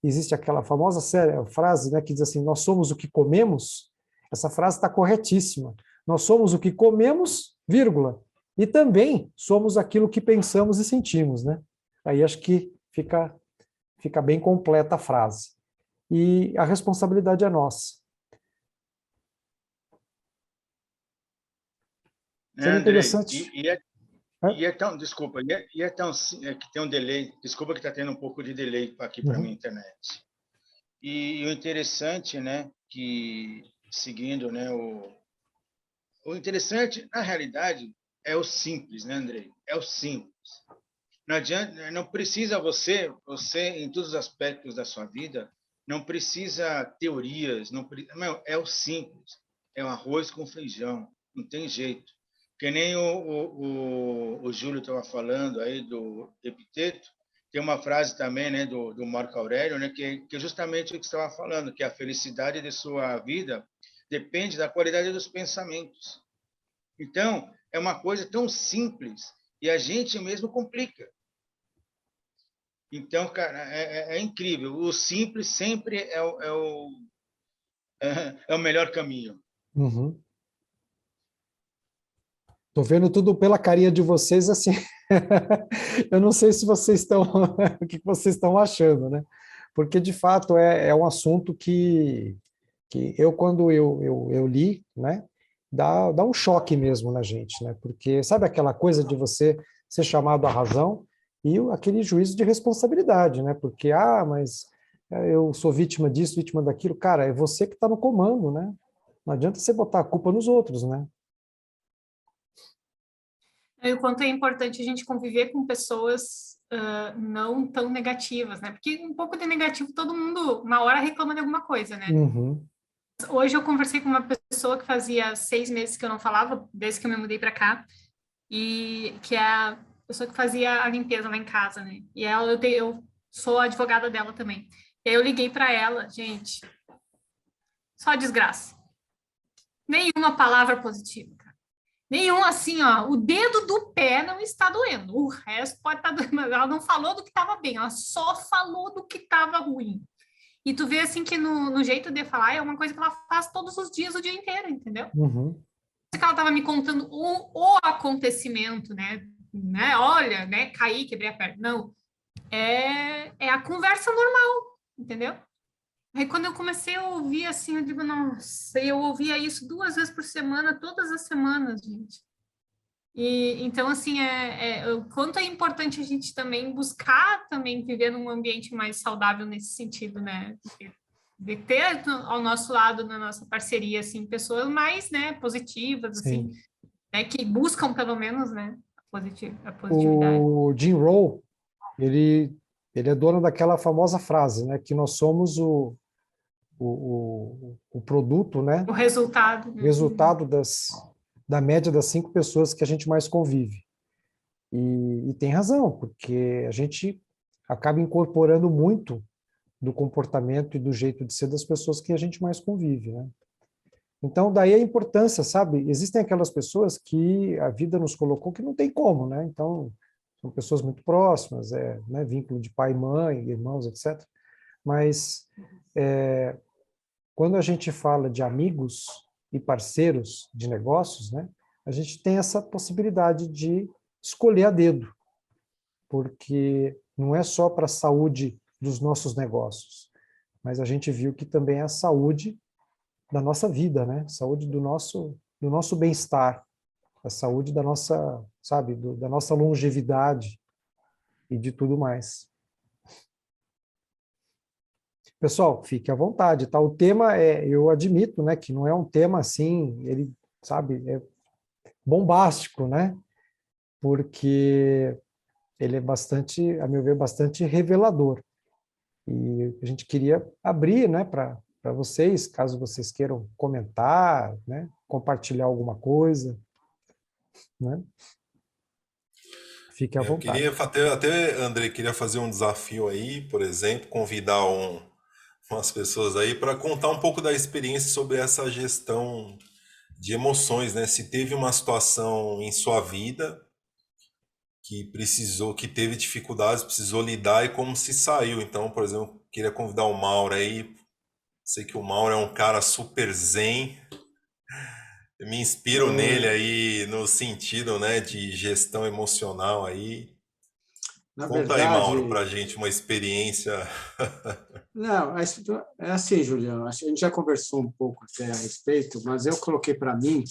existe aquela famosa frase, né, que diz assim, nós somos o que comemos. Essa frase está corretíssima. Nós somos o que comemos, vírgula, e também somos aquilo que pensamos e sentimos, né? Aí acho que fica bem completa a frase. E a responsabilidade é nossa. Seria interessante. Desculpa, que tem um delay, desculpa que está tendo um pouco de delay aqui para a minha internet. E o interessante, né, que seguindo, né, o interessante, na realidade, é o simples, né, Andrei? É o simples. Não adianta, não precisa você em todos os aspectos da sua vida, não precisa teorias, não, é o simples. É o arroz com feijão, não tem jeito. Que nem o Júlio estava falando aí do Epiteto, tem uma frase também, né, do Marco Aurélio, né, que é justamente o que você estava falando, que a felicidade de sua vida depende da qualidade dos pensamentos. Então, é uma coisa tão simples e a gente mesmo complica. Então, cara, é incrível. O simples sempre é o melhor caminho. Uhum. Estou vendo tudo pela carinha de vocês, assim. Eu não sei se vocês estão, o que vocês estão achando, né? Porque de fato é um assunto que quando eu li, né, dá um choque mesmo na gente, né? Porque sabe aquela coisa de você ser chamado à razão e aquele juízo de responsabilidade, né? Porque mas eu sou vítima disso, vítima daquilo, cara, é você que está no comando, né? Não adianta você botar a culpa nos outros, né? E o quanto é importante a gente conviver com pessoas não tão negativas, né? Porque um pouco de negativo todo mundo, uma hora reclama de alguma coisa, né? Uhum. Hoje eu conversei com uma pessoa que fazia 6 meses que eu não falava, desde que eu me mudei para cá, e que é a pessoa que fazia a limpeza lá em casa, né? E eu sou a advogada dela também. E aí eu liguei para ela, gente, só desgraça. Nenhuma palavra positiva. Nenhum assim, ó, o dedo do pé não está doendo, o resto pode estar doendo, mas ela não falou do que estava bem, ela só falou do que estava ruim. E tu vê assim que no jeito de falar é uma coisa que ela faz todos os dias, o dia inteiro, entendeu? Uhum. Que ela estava me contando o acontecimento, né? Olha, né, caí, quebrei a perna. Não, é a conversa normal, entendeu? Aí quando eu comecei a ouvir assim, eu digo, nossa, eu ouvia isso 2 vezes por semana, todas as semanas, gente. E então, assim, o quanto é importante a gente também buscar também viver num ambiente mais saudável nesse sentido, né? De ter ao nosso lado, na nossa parceria, assim, pessoas mais, né, positivas, assim, né, que buscam pelo menos, né, a positividade. O Jim Rohn, ele é dono daquela famosa frase, né, que nós somos o produto, né? O resultado. Resultado da média das 5 pessoas que a gente mais convive. E tem razão, porque a gente acaba incorporando muito do comportamento e do jeito de ser das pessoas que a gente mais convive, né? Então, daí a importância, sabe? Existem aquelas pessoas que a vida nos colocou que não tem como, né? Então, são pessoas muito próximas, né? Vínculo de pai, mãe, irmãos, etc. Mas quando a gente fala de amigos e parceiros de negócios, né, a a gente tem essa possibilidade de escolher a dedo, porque não é só para a saúde dos nossos negócios, mas a gente viu que também é a saúde da nossa vida, né? Saúde do nosso bem-estar, a saúde da nossa, sabe, da nossa longevidade e de tudo mais. Pessoal, fique à vontade, tá? O tema eu admito, né, que não é um tema assim, ele, sabe, é bombástico, né? Porque ele é bastante, a meu ver, bastante revelador. E a gente queria abrir, né, para vocês, caso vocês queiram comentar, né, compartilhar alguma coisa, né? Fique à Eu vontade. queria até, André, queria fazer um desafio aí, por exemplo, convidar umas pessoas aí para contar um pouco da experiência sobre essa gestão de emoções, né? Se teve uma situação em sua vida que teve dificuldades, precisou lidar e como se saiu. Então, por exemplo, queria convidar o Mauro aí. Sei que o Mauro é um cara super zen. Eu me inspiro nele aí no sentido, né, de gestão emocional aí. Na Conta aí, Mauro, verdade, pra gente uma experiência. não, é assim, Julião, a gente já conversou um pouco até a respeito, mas eu coloquei para mim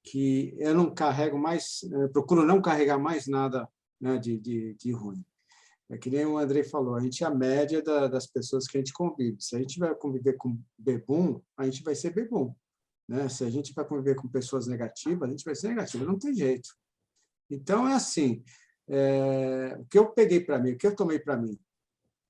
que eu não carrego mais, eu procuro não carregar mais nada, né, de ruim. É que nem o Andrei falou, a gente é a média das pessoas que a gente convive. Se a gente vai conviver com bebum, a gente vai ser bebum, né? Se a gente vai conviver com pessoas negativas, a gente vai ser negativo, não tem jeito. Então, é assim, o que eu peguei para mim, o que eu tomei para mim,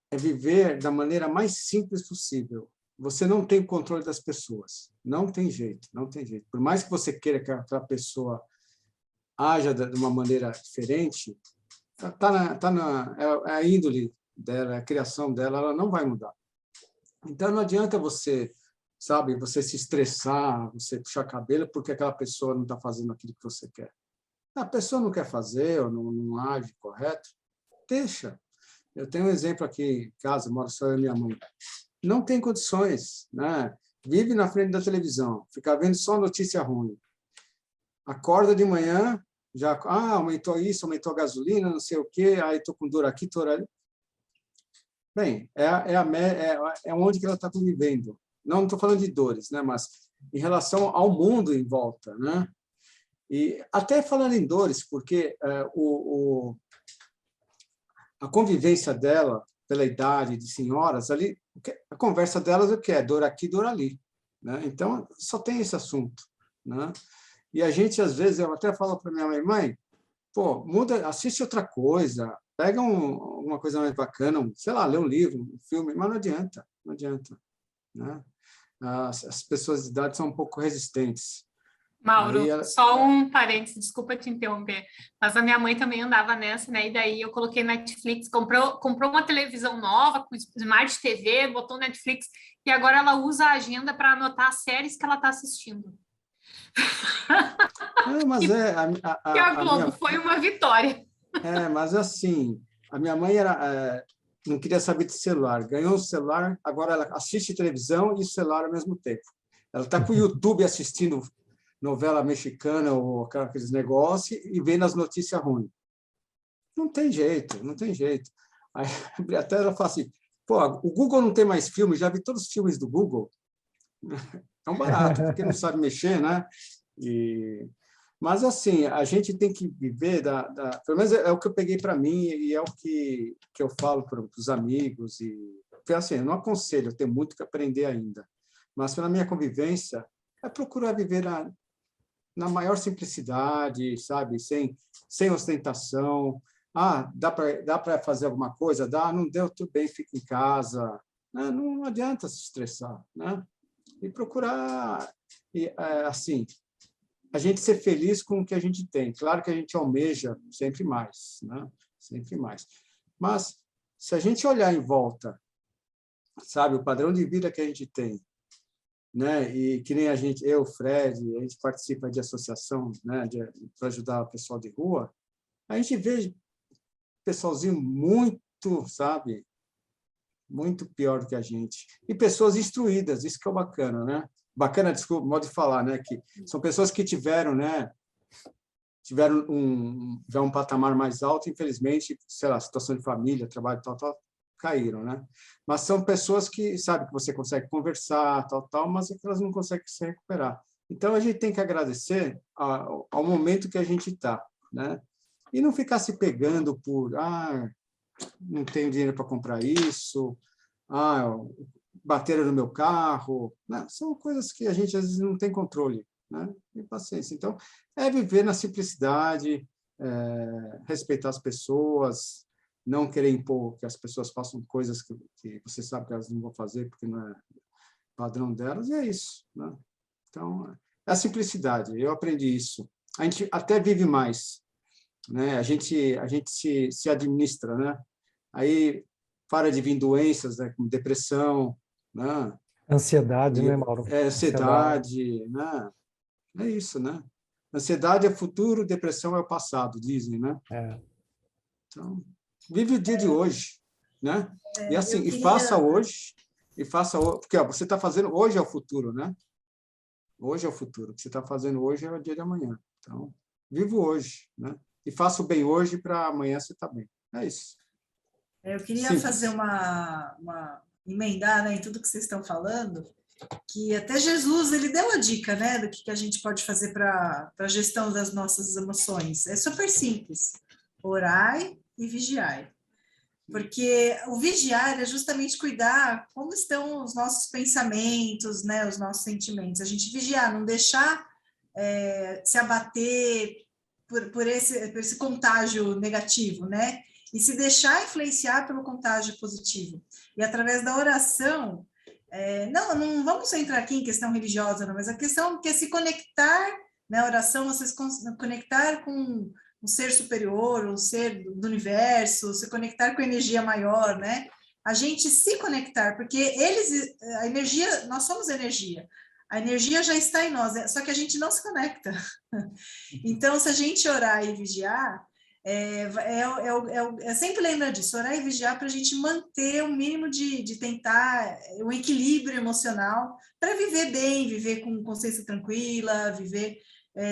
é viver da maneira mais simples possível. Você não tem controle das pessoas, não tem jeito, não tem jeito. Por mais que você queira que aquela pessoa haja de uma maneira diferente, é a índole dela, a criação dela, ela não vai mudar. Então, não adianta você, sabe, você se estressar, você puxar cabelo porque aquela pessoa não está fazendo aquilo que você quer. A pessoa não quer fazer ou não age correto, deixa. Eu tenho um exemplo aqui em casa, moro só eu e minha mãe. Não tem condições, né? Vive na frente da televisão, fica vendo só notícia ruim. Acorda de manhã, já aumentou isso, aumentou a gasolina, não sei o quê, aí estou com dor aqui, dor ali. Bem, é onde que ela está convivendo. Não estou falando de dores, né? Mas em relação ao mundo em volta, né? E até falando em dores, porque a convivência dela, pela idade de senhoras, ali, a conversa delas é o que é? Dor aqui, dor ali. Né? Então, só tem esse assunto. Né? E a gente, às vezes, eu até falo para minha mãe, pô, muda, assiste outra coisa, pega uma coisa mais bacana, sei lá, lê um livro, um filme, mas não adianta, não adianta. Né? As pessoas de idade são um pouco resistentes. Mauro, só um parênteses, desculpa te interromper, mas a minha mãe também andava nessa, né? E daí eu coloquei Netflix, comprou uma televisão nova com Smart TV, botou Netflix e agora ela usa a agenda para anotar as séries que ela está assistindo. Mas e a Globo foi uma vitória. Mas assim, a minha mãe não queria saber de celular, ganhou um celular, agora ela assiste televisão e celular ao mesmo tempo. Ela está com o YouTube assistindo novela mexicana ou aqueles negócios e vendo as notícias ruins. Não tem jeito, não tem jeito. Aí, até ela fala assim, pô, o Google não tem mais filmes, já vi todos os filmes do Google. É um barato, porque não sabe mexer, né? Mas, assim, a gente tem que viver pelo menos é o que eu peguei para mim e é o que eu falo para os amigos. Assim, eu não aconselho, eu tenho muito que aprender ainda. Mas, pela minha convivência, é procurar viver na maior simplicidade, sabe? Sem ostentação. Dá para fazer alguma coisa? Dá, não deu, tudo bem, fica em casa. Não adianta se estressar, né? E procurar, assim, a gente ser feliz com o que a gente tem. Claro que a gente almeja sempre mais, né? Sempre mais. Mas, se a gente olhar em volta, sabe, o padrão de vida que a gente tem, né? E que nem eu, Fred, a gente participa de associação, né? Para ajudar o pessoal de rua, a gente vê pessoalzinho muito, sabe, muito pior do que a gente. E pessoas instruídas, isso que é o bacana, né? Bacana, desculpa, modo de falar, né? Que são pessoas que tiveram, né? tiveram já um patamar mais alto, infelizmente, sei lá, situação de família, trabalho, tal, caíram, né? Mas são pessoas que, sabe, que você consegue conversar, tal, mas é que elas não conseguem se recuperar. Então, a gente tem que agradecer ao momento que a gente está, né? E não ficar se pegando por, não tenho dinheiro para comprar isso, bateram no meu carro, né? São coisas que a gente, às vezes, não tem controle, né? E paciência. Então, é viver na simplicidade, respeitar as pessoas, não querer impor que as pessoas façam coisas que você sabe que elas não vão fazer porque não é padrão delas, e é isso, né? Então, é a simplicidade. Eu aprendi isso. A gente até vive mais, né? A gente se administra, né? Aí para de vir doenças, né? Como depressão, né? Ansiedade, né, Mauro? Ansiedade, né? É isso, né? Ansiedade é futuro, depressão é o passado, dizem, né? Então, vive o dia de hoje, né? E assim, e faça hoje, porque você está fazendo hoje é o futuro, né? Hoje é o futuro. O que você está fazendo hoje é o dia de amanhã. Então, viva hoje, né? E faça o bem hoje para amanhã você estar bem. É isso. Eu queria fazer emendar, né, em tudo que vocês estão falando, que até Jesus ele deu a dica, né, do que a gente pode fazer para a gestão das nossas emoções. É super simples. Orai e vigiai. Porque o vigiar é justamente cuidar como estão os nossos pensamentos, né, os nossos sentimentos. A gente vigiar, não deixar se abater por esse contágio negativo, né? E se deixar influenciar pelo contágio positivo. E através da oração, não vamos entrar aqui em questão religiosa, não, mas a questão que é se conectar, né, a oração, você se conectar com um ser superior, um ser do universo, se conectar com a energia maior, né? A gente se conectar, porque a energia, nós somos energia. A energia já está em nós, só que a gente não se conecta. Então, se a gente orar e vigiar, sempre lembra disso, orar e vigiar para a gente manter o mínimo de tentar um equilíbrio emocional para viver bem, viver com consciência tranquila, viver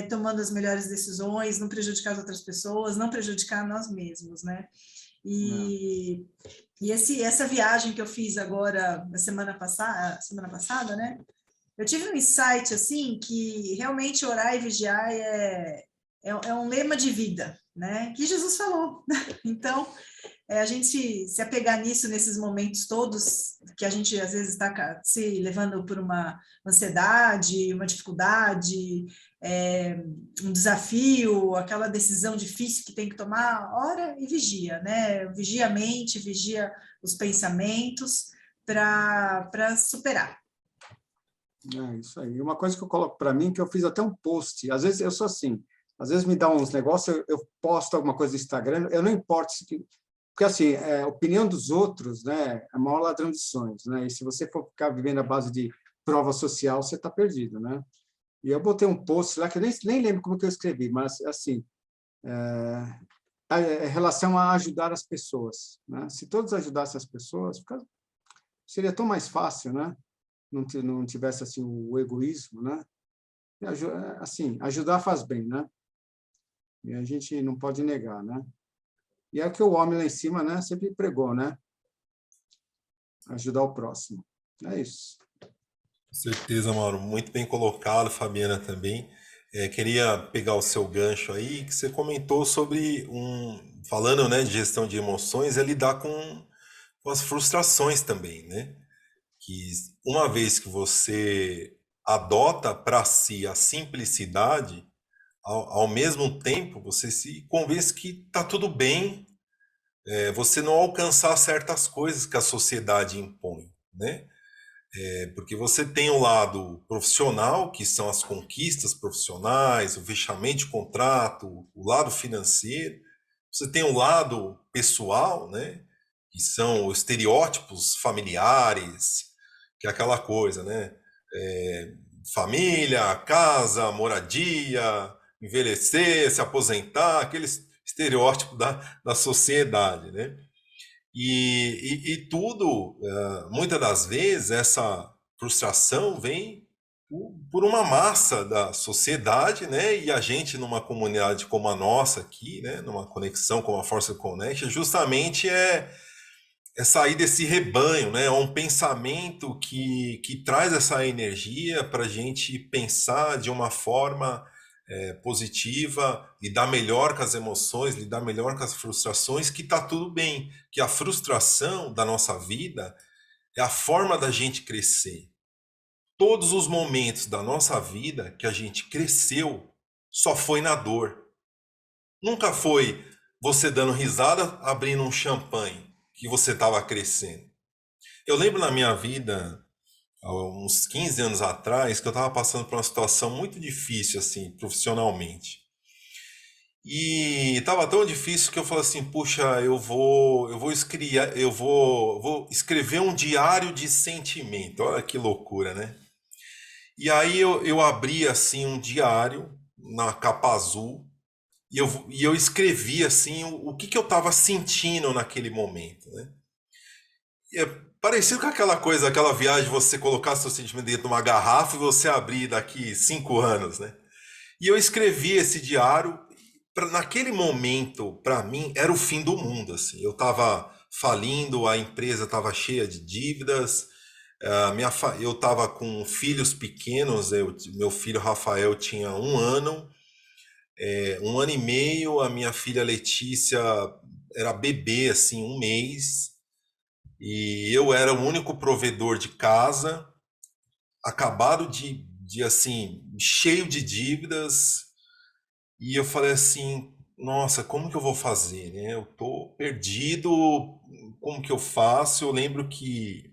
tomando as melhores decisões, não prejudicar as outras pessoas, não prejudicar nós mesmos, né? E essa viagem que eu fiz agora, na semana passada, né? Eu tive um insight, assim, que realmente orar e vigiar é um lema de vida, né? Que Jesus falou. Então, a gente se apegar nisso nesses momentos todos, que a gente às vezes está se levando por uma ansiedade, uma dificuldade, um desafio, aquela decisão difícil que tem que tomar, ora e vigia, né? Vigia a mente, vigia os pensamentos para superar. É isso aí. Uma coisa que eu coloco para mim, que eu fiz até um post, às vezes eu sou assim, às vezes me dá uns negócios, eu posto alguma coisa no Instagram, eu não importo, porque assim, a opinião dos outros, né, é o maior ladrão de sonhos, né? E se você for ficar vivendo à base de prova social, você está perdido, né? E eu botei um post lá, que eu nem lembro como que eu escrevi, mas assim, em relação a ajudar as pessoas, né? Se todos ajudassem as pessoas, seria tão mais fácil, né? Não tivesse assim o egoísmo, né? E, assim, ajudar faz bem, né? E a gente não pode negar, né? E é o que o homem lá em cima, né, sempre pregou, né? Ajudar o próximo. É isso. Com certeza, Mauro. Muito bem colocado, Fabiana também. Queria pegar o seu gancho aí, que você comentou sobre falando, né, de gestão de emoções, é lidar com as frustrações também, né? Que uma vez que você adota para si a simplicidade, ao mesmo tempo você se convence que está tudo bem, você não alcançar certas coisas que a sociedade impõe, né? Porque você tem o lado profissional, que são as conquistas profissionais, o fechamento de contrato, o lado financeiro. Você tem o lado pessoal, né? Que são os estereótipos familiares, que é aquela coisa, né? Família, casa, moradia, envelhecer, se aposentar, aquele estereótipo da sociedade, né? E tudo, muitas das vezes, essa frustração vem por uma massa da sociedade, né? E a gente numa comunidade como a nossa aqui, né? Numa conexão como a Force Connection, justamente é sair desse rebanho, né? É um pensamento que traz essa energia para a gente pensar de uma forma positiva, lidar melhor com as emoções, lidar melhor com as frustrações, que tá tudo bem, que a frustração da nossa vida é a forma da gente crescer. Todos os momentos da nossa vida que a gente cresceu só foi na dor. Nunca foi você dando risada, abrindo um champanhe, que você estava crescendo. Eu lembro na minha vida, há uns 15 anos atrás, que eu estava passando por uma situação muito difícil, assim, profissionalmente. E estava tão difícil que eu falei assim, puxa, vou escrever um diário de sentimento. Olha que loucura, né? E aí eu abri assim um diário na capa azul e eu escrevi assim o que eu estava sentindo naquele momento, né? E é parecido com aquela coisa, aquela viagem de você colocar seu sentimento dentro de uma garrafa e você abrir daqui 5 anos, né? E eu escrevi esse diário, naquele momento, para mim, era o fim do mundo, assim. Eu estava falindo, a empresa estava cheia de dívidas, eu estava com filhos pequenos, meu filho Rafael tinha 1 ano, 1 ano e meio, a minha filha Letícia era bebê, assim, 1 mês, e eu era o único provedor de casa, acabado de assim, cheio de dívidas, e eu falei assim, nossa, como que eu vou fazer, né? Eu tô perdido, como que eu faço? Eu lembro que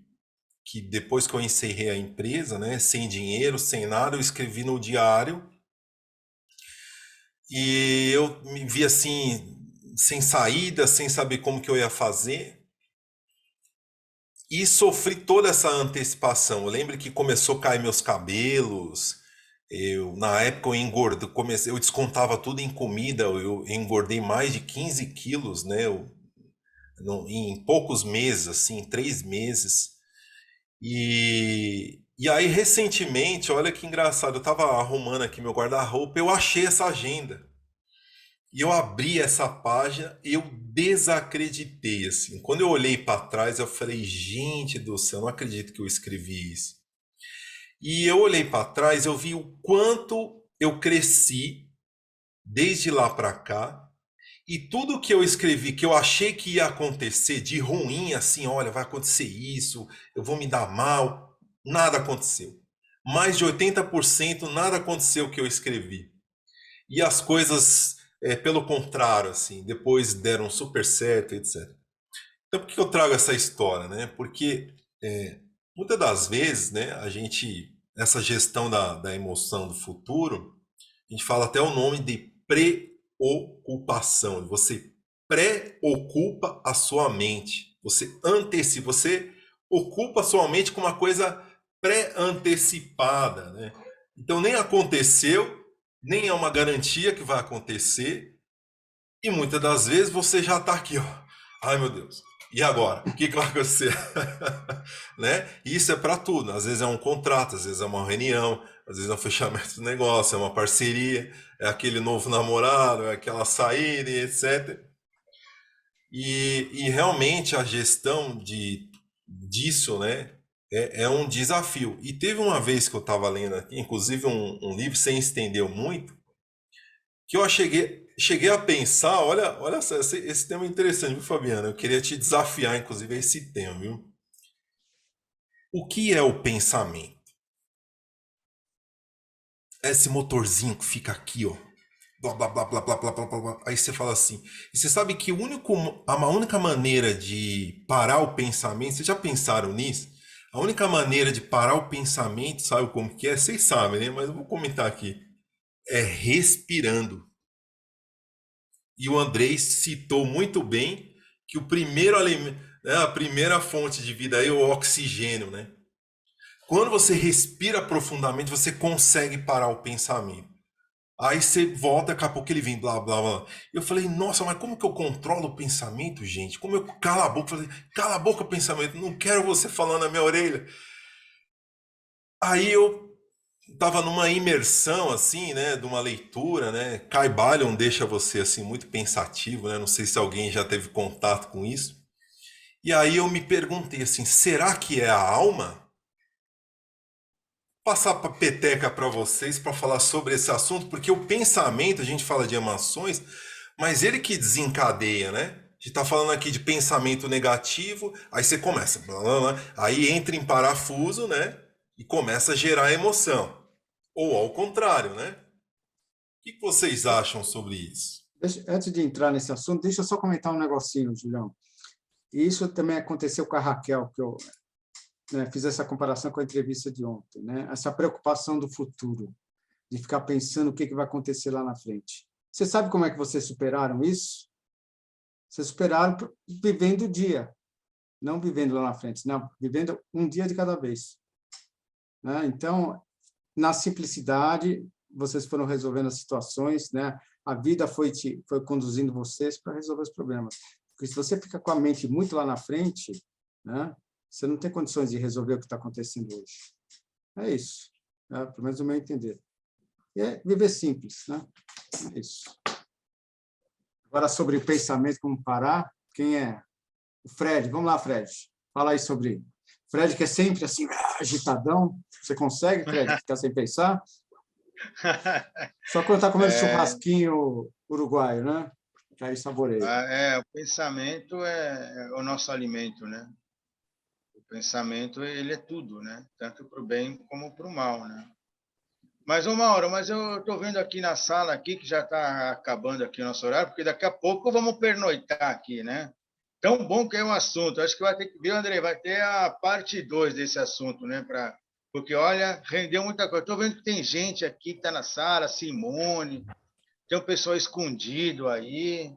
depois que eu encerrei a empresa, né, sem dinheiro, sem nada, eu escrevi no diário e eu me vi assim, sem saída, sem saber como que eu ia fazer e sofri toda essa antecipação. Eu lembro que começou a cair meus cabelos, na época eu engordei, eu descontava tudo em comida, eu engordei mais de 15 quilos, né, em poucos meses, assim, em 3 meses. E aí, recentemente, olha que engraçado, eu estava arrumando aqui meu guarda-roupa, eu achei essa agenda. E eu abri essa página e eu desacreditei, assim. Quando eu olhei para trás, eu falei, gente do céu, não acredito que eu escrevi isso. E eu olhei para trás, eu vi o quanto eu cresci desde lá para cá. E tudo que eu escrevi, que eu achei que ia acontecer de ruim, assim, olha, vai acontecer isso, eu vou me dar mal, nada aconteceu. Mais de 80% nada aconteceu que eu escrevi. E as coisas, pelo contrário, assim, depois deram super certo, etc. Então, por que eu trago essa história, né? Porque muitas das vezes, né, essa gestão da emoção do futuro, a gente fala até o nome de preocupação. Você preocupa a sua mente. Você antecipa, você ocupa a sua mente com uma coisa pré-antecipada, né? Então nem aconteceu, nem é uma garantia que vai acontecer, e muitas das vezes você já está aqui, ó. Ai meu Deus, e agora? O que vai acontecer? Né? E isso é para tudo. Às vezes é um contrato, às vezes é uma reunião, às vezes é um fechamento de negócio, é uma parceria, é aquele novo namorado, é aquela saída, etc. E realmente a gestão disso, né, é um desafio. E teve uma vez que eu estava lendo aqui, inclusive um livro, sem estender muito, que eu cheguei a pensar, olha só, esse tema é interessante, viu, Fabiana? Eu queria te desafiar, inclusive, a esse tema, viu? O que é o pensamento? Esse motorzinho que fica aqui, ó. Blá, blá, blá, blá, blá, blá, blá, blá. Aí você fala assim. E você sabe que a única maneira de parar o pensamento, vocês já pensaram nisso? A única maneira de parar o pensamento, sabe como que é? Vocês sabem, né? Mas eu vou comentar aqui. É respirando. E o Andrei citou muito bem que o primeiro alimento, né, a primeira fonte de vida é o oxigênio, né? Quando você respira profundamente, você consegue parar o pensamento. Aí você volta, daqui a pouco ele vem, blá, blá, blá. Eu falei, nossa, mas como que eu controlo o pensamento, gente? Como eu calo a boca? Eu falei, cala a boca, pensamento, não quero você falando na minha orelha. Aí eu estava numa imersão assim, né, de uma leitura, né? Caibalion deixa você assim muito pensativo, né? Não sei se alguém já teve contato com isso. E aí eu me perguntei assim, será que é a alma? Passar para peteca para vocês para falar sobre esse assunto, porque o pensamento, a gente fala de emoções, mas ele que desencadeia, né? A gente está falando aqui de pensamento negativo, aí você começa, blá, blá, blá, aí entra em parafuso, né? E começa a gerar emoção. Ou ao contrário, né? O que vocês acham sobre isso? Antes de entrar nesse assunto, deixa eu só comentar um negocinho, Julião. E isso também aconteceu com a Raquel, que eu, né, fiz essa comparação com a entrevista de ontem, né? Essa preocupação do futuro, de ficar pensando o que vai acontecer lá na frente. Você sabe como é que vocês superaram isso? Vocês superaram vivendo o dia, não vivendo lá na frente, não, vivendo um dia de cada vez. Né? Então, na simplicidade, vocês foram resolvendo as situações, né? A vida foi conduzindo vocês para resolver os problemas. Porque se você fica com a mente muito lá na frente, né? Você não tem condições de resolver o que está acontecendo hoje. É isso, né? Pelo menos o meu entender. E é viver simples, né? É isso. Agora, sobre o pensamento, como parar, quem é? O Fred. Vamos lá, Fred. Fala aí sobre... Fred, que é sempre assim, agitadão. Você consegue, Fred, ficar sem pensar? Só quando está comendo churrasquinho uruguaio, né? Que aí saboreia. O pensamento é o nosso alimento, né? O pensamento, ele é tudo, né? Tanto para o bem como para o mal, né? Mas, Mauro, eu estou vendo aqui na sala aqui, que já está acabando aqui o nosso horário, porque daqui a pouco vamos pernoitar aqui, né? Tão bom que é o assunto. Acho que vai ter que, viu, André? Vai ter a parte 2 desse assunto, né? Porque, olha, rendeu muita coisa. Estou vendo que tem gente aqui que está na sala, Simone, tem um pessoal escondido aí.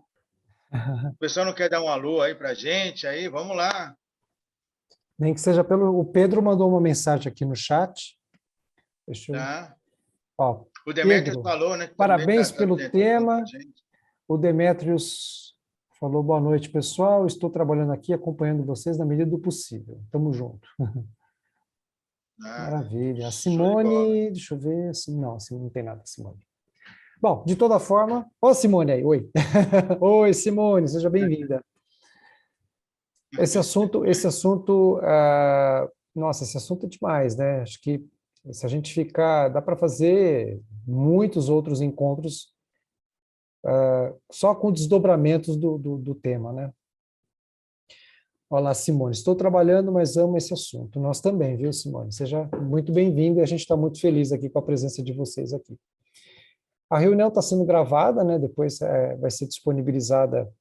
O pessoal não quer dar um alô aí para a gente? Aí, vamos lá. Nem que seja pelo... O Pedro mandou uma mensagem aqui no chat. Deixa eu... Tá. Ó, O Demetrius Pedro, falou, né? parabéns pelo tema. O Demetrius falou, boa noite, pessoal. Estou trabalhando aqui, acompanhando vocês na medida do possível. Tamo junto. Maravilha. A Simone, deixa eu ver. Não, Simone não tem nada, Simone. Bom, de toda forma... Ó, Simone aí, oi. Oi, Simone, seja bem-vinda. Esse assunto, nossa, esse assunto é demais, né? Acho que se a gente ficar, dá para fazer muitos outros encontros só com desdobramentos do tema, né? Olá, Simone, estou trabalhando, mas amo esse assunto. Nós também, viu, Simone? Seja muito bem-vinda e a gente está muito feliz aqui com a presença de vocês aqui. A reunião está sendo gravada, né? Depois vai ser disponibilizada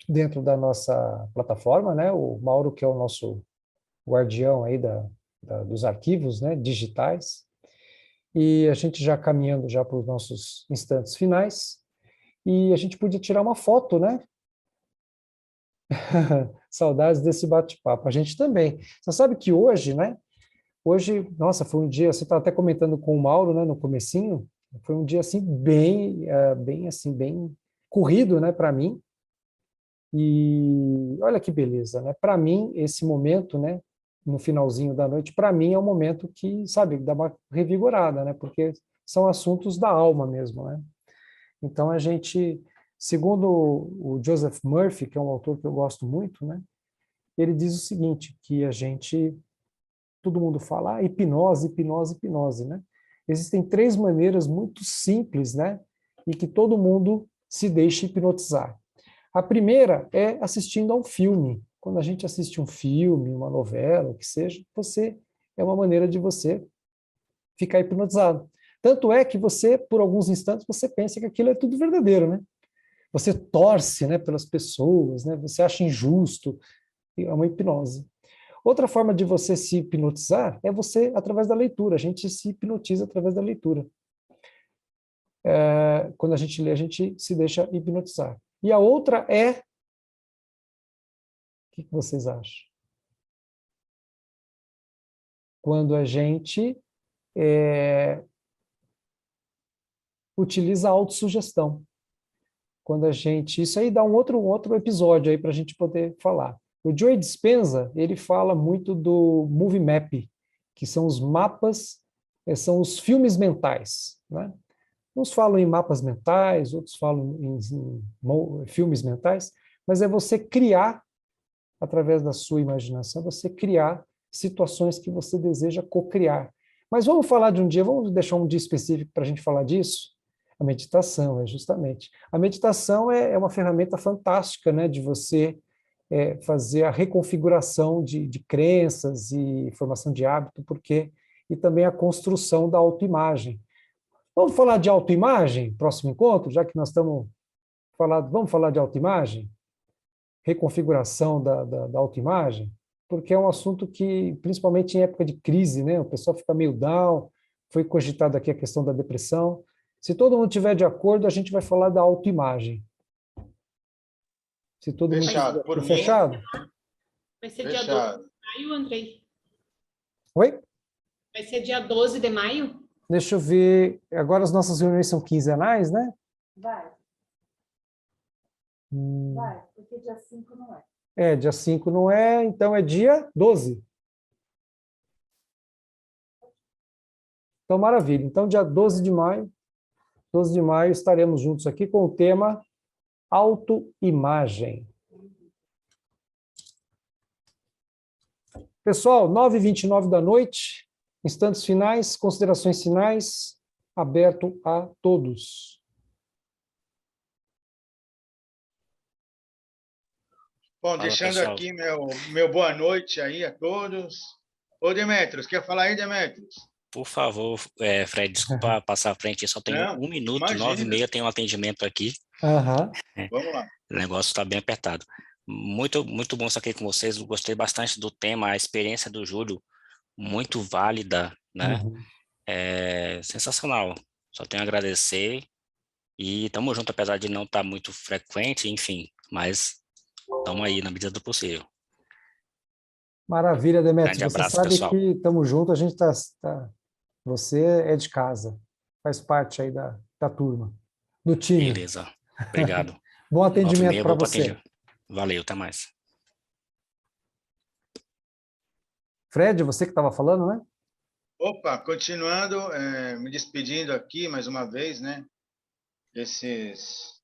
dentro da nossa plataforma, né? O Mauro, que é o nosso guardião aí dos arquivos, né, digitais, e a gente já caminhando já para os nossos instantes finais, e a gente podia tirar uma foto, né? Saudades desse bate-papo. A gente também. Você sabe que hoje, né? Hoje, nossa, foi um dia, você estava até comentando com o Mauro, né, no comecinho, foi um dia assim bem corrido, né, para mim. E olha que beleza, né? Para mim, esse momento, né, no finalzinho da noite, para mim é um momento que, sabe, dá uma revigorada, né? Porque são assuntos da alma mesmo, né? Então a gente, segundo o Joseph Murphy, que é um autor que eu gosto muito, né? Ele diz o seguinte, que todo mundo fala hipnose, hipnose, hipnose, né? Existem 3 maneiras muito simples, né? E que todo mundo se deixa hipnotizar. A primeira é assistindo a um filme. Quando a gente assiste um filme, uma novela, o que seja, é uma maneira de você ficar hipnotizado. Tanto é que você, por alguns instantes, você pensa que aquilo é tudo verdadeiro, né? Você torce, né, pelas pessoas, né? Você acha injusto, é uma hipnose. Outra forma de você se hipnotizar é você através da leitura. A gente se hipnotiza através da leitura. Quando a gente lê, a gente se deixa hipnotizar. E a outra é... O que vocês acham? Quando a gente utiliza a autossugestão. Quando a gente... Isso aí dá um outro episódio aí para a gente poder falar. O Joe Dispenza, ele fala muito do Movie Map, que são os mapas são os filmes mentais, né? Uns falam em mapas mentais, outros falam em filmes mentais, mas é você criar, através da sua imaginação, você criar situações que você deseja co-criar. Mas vamos falar de um dia, vamos deixar um dia específico para a gente falar disso? A meditação, justamente. A meditação é uma ferramenta fantástica, né, de você fazer a reconfiguração de crenças e formação de hábito, e também a construção da autoimagem. Vamos falar de autoimagem, próximo encontro, já que nós estamos falando, vamos falar de autoimagem? Reconfiguração da autoimagem? Porque é um assunto que, principalmente em época de crise, né, o pessoal fica meio down, foi cogitado aqui a questão da depressão. Se todo mundo estiver de acordo, a gente vai falar da autoimagem. Se todo Fechado. mundo Por mim, fechado? Vai ser dia 12 fechado. de maio, Andrei? Oi? Vai ser dia 12 de maio? Deixa eu ver. Agora as nossas reuniões são quinzenais, né? Vai, porque dia 5 não é. Dia 5 não é, então é dia 12. Então, maravilha. Então, dia 12 de maio estaremos juntos aqui com o tema autoimagem. Pessoal, 9h29 da noite, instantes finais, considerações finais, aberto a todos. Bom, Fala, deixando pessoal. aqui meu boa noite aí a todos. Ô, Demetrios, quer falar aí, Demetrios? Por favor, Fred, desculpa passar à frente, só tenho Não, 1 minuto, imagina. 9h30 tem um atendimento aqui, Aham. Vamos lá. o negócio está bem apertado. Muito, muito bom estar aqui com vocês, eu gostei bastante do tema, a experiência do Júlio, muito válida, né? Uhum. É sensacional, só tenho a agradecer e estamos juntos, apesar de não estar muito frequente, enfim, mas estamos aí na medida do possível. Maravilha, Demetrios. Grande Você abraço, sabe pessoal. que estamos juntos, a gente você é de casa, faz parte aí da turma, do time. Beleza, obrigado. Bom atendimento 9h30 para vou pra você. atender. Valeu, até mais. Fred, você que estava falando, né? Opa, continuando, me despedindo aqui mais uma vez, né? Esses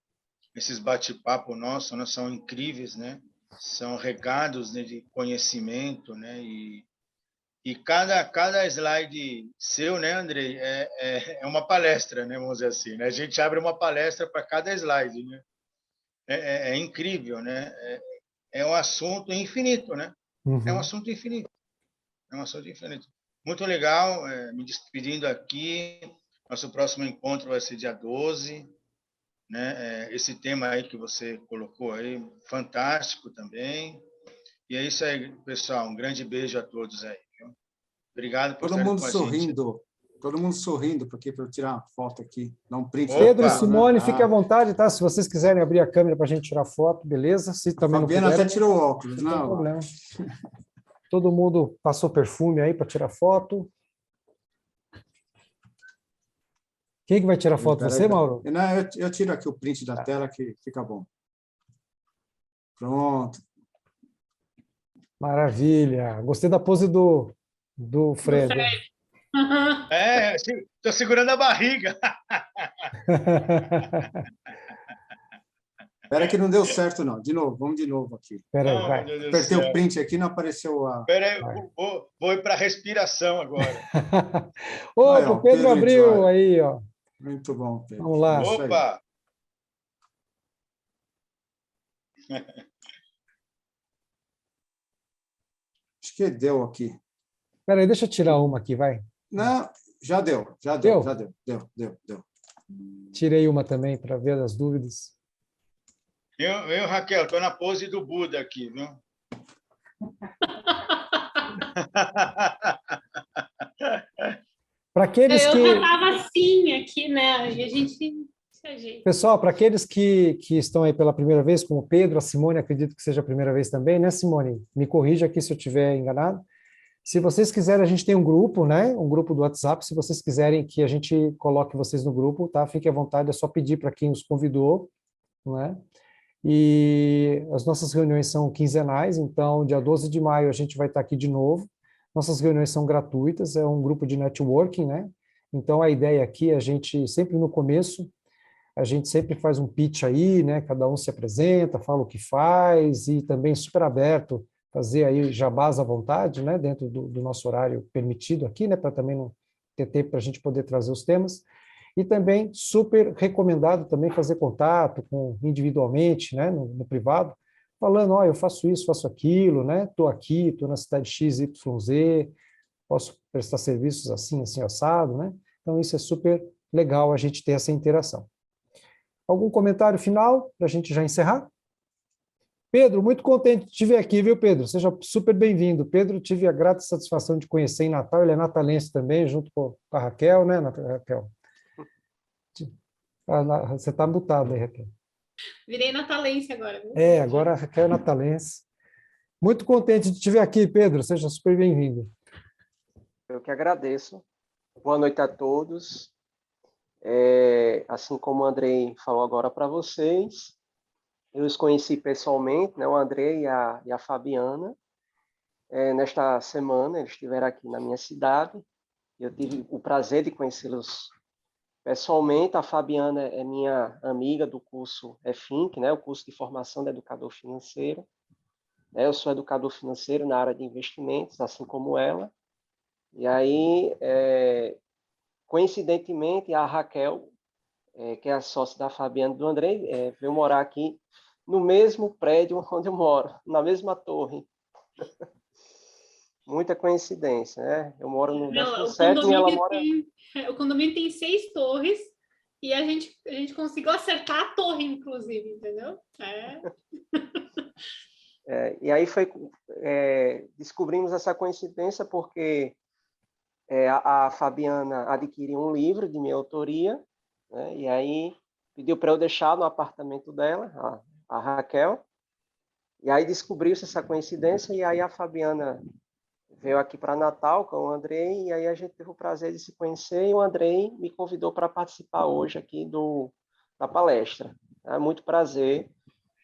bate-papo nossos, né, são incríveis, né? São regados, né, de conhecimento, né? E cada slide seu, né, Andrei, é uma palestra, né? Vamos dizer assim, né? A gente abre uma palestra para cada slide, né? É incrível, né? É um assunto infinito, né? Uhum. É um assunto infinito. É um assunto infinito. Muito legal, me despedindo aqui. Nosso próximo encontro vai ser dia 12, né? Esse tema aí que você colocou aí, fantástico também. E é isso aí, pessoal. Um grande beijo a todos aí. Viu? Obrigado por estarem com a gente. Todo mundo sorrindo, porque para eu tirar uma foto aqui, dar um print. Pedro e Opa! Simone, fiquem à vontade, tá? Se vocês quiserem abrir a câmera para a gente tirar foto, beleza? Se A também não Fabiana puderem, até tirou o óculos, não tem não. problema. Todo mundo passou perfume aí para tirar foto. Quem que vai tirar foto? Peraí, Você, Mauro? Não, eu tiro aqui o print da tela que fica bom. Pronto. Maravilha. Gostei da pose do Fred. Estou segurando a barriga. Espera que não deu certo, não. De novo, vamos de novo aqui. Espera aí, Não, vai. meu Deus do Apertei o céu. print aqui, não apareceu a... Espera aí, Vai. vou ir para a respiração agora. Opa, Aí, ó, o Pedro Pedro abriu Joia. aí, ó. Muito bom, Pedro. Vamos lá. Isso aí. Opa! Acho que deu aqui. Espera aí, deixa eu tirar uma aqui, vai. Não, já deu. Deu? Deu. Tirei uma também para ver as dúvidas. Eu, Raquel, estou na pose do Buda aqui, viu? Para aqueles Eu que... já estava assim aqui, né? E a gente se ajeita. Pessoal, para aqueles que estão aí pela primeira vez, como o Pedro, a Simone, acredito que seja a primeira vez também, né, Simone? Me corrija aqui se eu estiver enganado. Se vocês quiserem, a gente tem um grupo, né? Um grupo do WhatsApp. Se vocês quiserem que a gente coloque vocês no grupo, tá? Fiquem à vontade, é só pedir para quem os convidou, né? E as nossas reuniões são quinzenais, então dia 12 de maio a gente vai estar aqui de novo, Nossas reuniões são gratuitas, é um grupo de networking, né? Então, a ideia aqui, a gente sempre no começo, a gente sempre faz um pitch aí, né? Cada um se apresenta, fala o que faz e também super aberto, fazer aí jabás à vontade, né? Dentro do nosso horário permitido aqui, né? Para também não ter tempo para a gente poder trazer os temas. E também super recomendado também fazer contato com individualmente, né? No privado, falando, ó, eu faço isso, faço aquilo, né? Estou aqui, estou na cidade XYZ, posso prestar serviços assim, assim, assado, né? Então, isso é super legal a gente ter essa interação. Algum comentário final para a gente já encerrar? Pedro, muito contente de te ver aqui, viu, Pedro? Seja super bem-vindo. Pedro, tive a grata satisfação de conhecer em Natal, ele é natalense também, junto com a Raquel, né, Raquel? Você está mutado aí, Raquel. Virei natalense agora. Agora a Raquel é natalense. Muito contente de te ver aqui, Pedro. Seja super bem-vindo. Eu que agradeço. Boa noite a todos. Assim como o Andrei falou agora para vocês, eu os conheci pessoalmente, né, o Andrei e a Fabiana. Nesta semana, eles estiveram aqui na minha cidade. Eu tive o prazer de conhecê-los pessoalmente. A Fabiana é minha amiga do curso EFINC, né, o curso de formação de educador financeiro. Eu sou educador financeiro na área de investimentos, assim como ela. E aí, coincidentemente, a Raquel, que é a sócia da Fabiana e do Andrei, veio morar aqui no mesmo prédio onde eu moro, na mesma torre. Muita coincidência, né? Eu moro no 17º e ela mora... O condomínio tem 6 torres e a gente conseguiu acertar a torre, inclusive, entendeu? E aí descobrimos essa coincidência porque a Fabiana adquiriu um livro de minha autoria, né? E aí pediu para eu deixar no apartamento dela, a Raquel, e aí descobriu-se essa coincidência, e aí a Fabiana veio aqui para Natal com o Andrei, e aí a gente teve o prazer de se conhecer, e o Andrei me convidou para participar hoje aqui da palestra. É muito prazer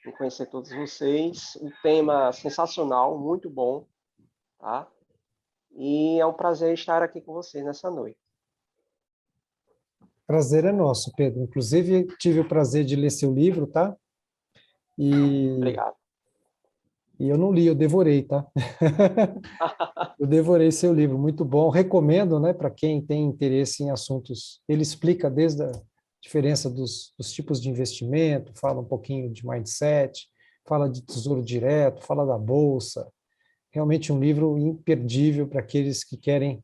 em conhecer todos vocês, um tema sensacional, muito bom, tá? E é um prazer estar aqui com vocês nessa noite. Prazer é nosso, Pedro. Inclusive, tive o prazer de ler seu livro, tá? Obrigado. E eu não li, eu devorei, tá? Eu devorei seu livro, muito bom. Recomendo, né, para quem tem interesse em assuntos. Ele explica desde a diferença dos tipos de investimento, fala um pouquinho de mindset, fala de tesouro direto, fala da bolsa. Realmente um livro imperdível para aqueles que querem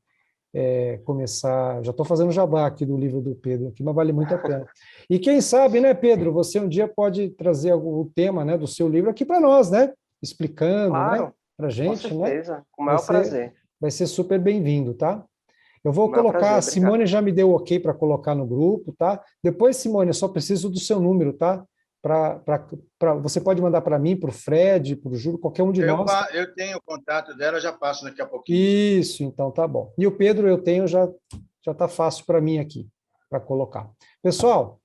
começar. Já estou fazendo jabá aqui do livro do Pedro, aqui, mas vale muito a pena. E quem sabe, né, Pedro, você um dia pode trazer o tema, né, do seu livro aqui para nós, né? Explicando, claro, né, para a gente, com certeza, né? Com o maior prazer. Vai ser super bem-vindo, tá? Eu vou colocar, prazer, a Simone já me deu ok para colocar no grupo, tá? Depois, Simone, eu só preciso do seu número, tá? Você pode mandar para mim, para o Fred, para o Júlio, qualquer um de nós. Eu tenho o contato dela, já passo daqui a pouquinho. Isso, então tá bom. E o Pedro eu tenho, já tá fácil para mim aqui, para colocar. Pessoal,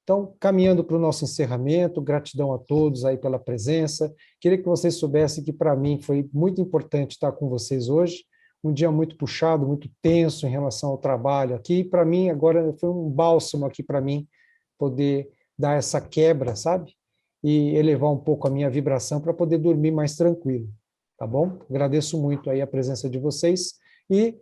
então, caminhando para o nosso encerramento, gratidão a todos aí pela presença. Queria que vocês soubessem que, para mim, foi muito importante estar com vocês hoje. Um dia muito puxado, muito tenso em relação ao trabalho aqui. Para mim, agora, foi um bálsamo aqui para mim poder dar essa quebra, sabe? E elevar um pouco a minha vibração para poder dormir mais tranquilo, tá bom? Agradeço muito aí a presença de vocês e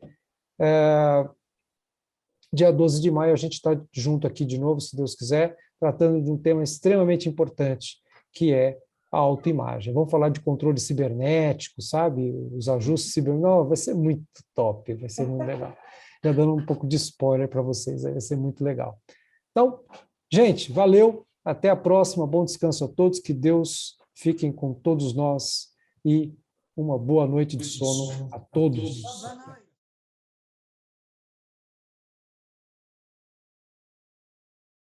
dia 12 de maio a gente está junto aqui de novo, se Deus quiser, tratando de um tema extremamente importante, que é a autoimagem. Vamos falar de controle cibernético, sabe? Os ajustes cibernéticos. Não, vai ser muito top, vai ser muito legal. Já dando um pouco de spoiler para vocês, vai ser muito legal. Então, gente, valeu, até a próxima, bom descanso a todos, que Deus fiquem com todos nós e uma boa noite de sono a todos. Boa noite.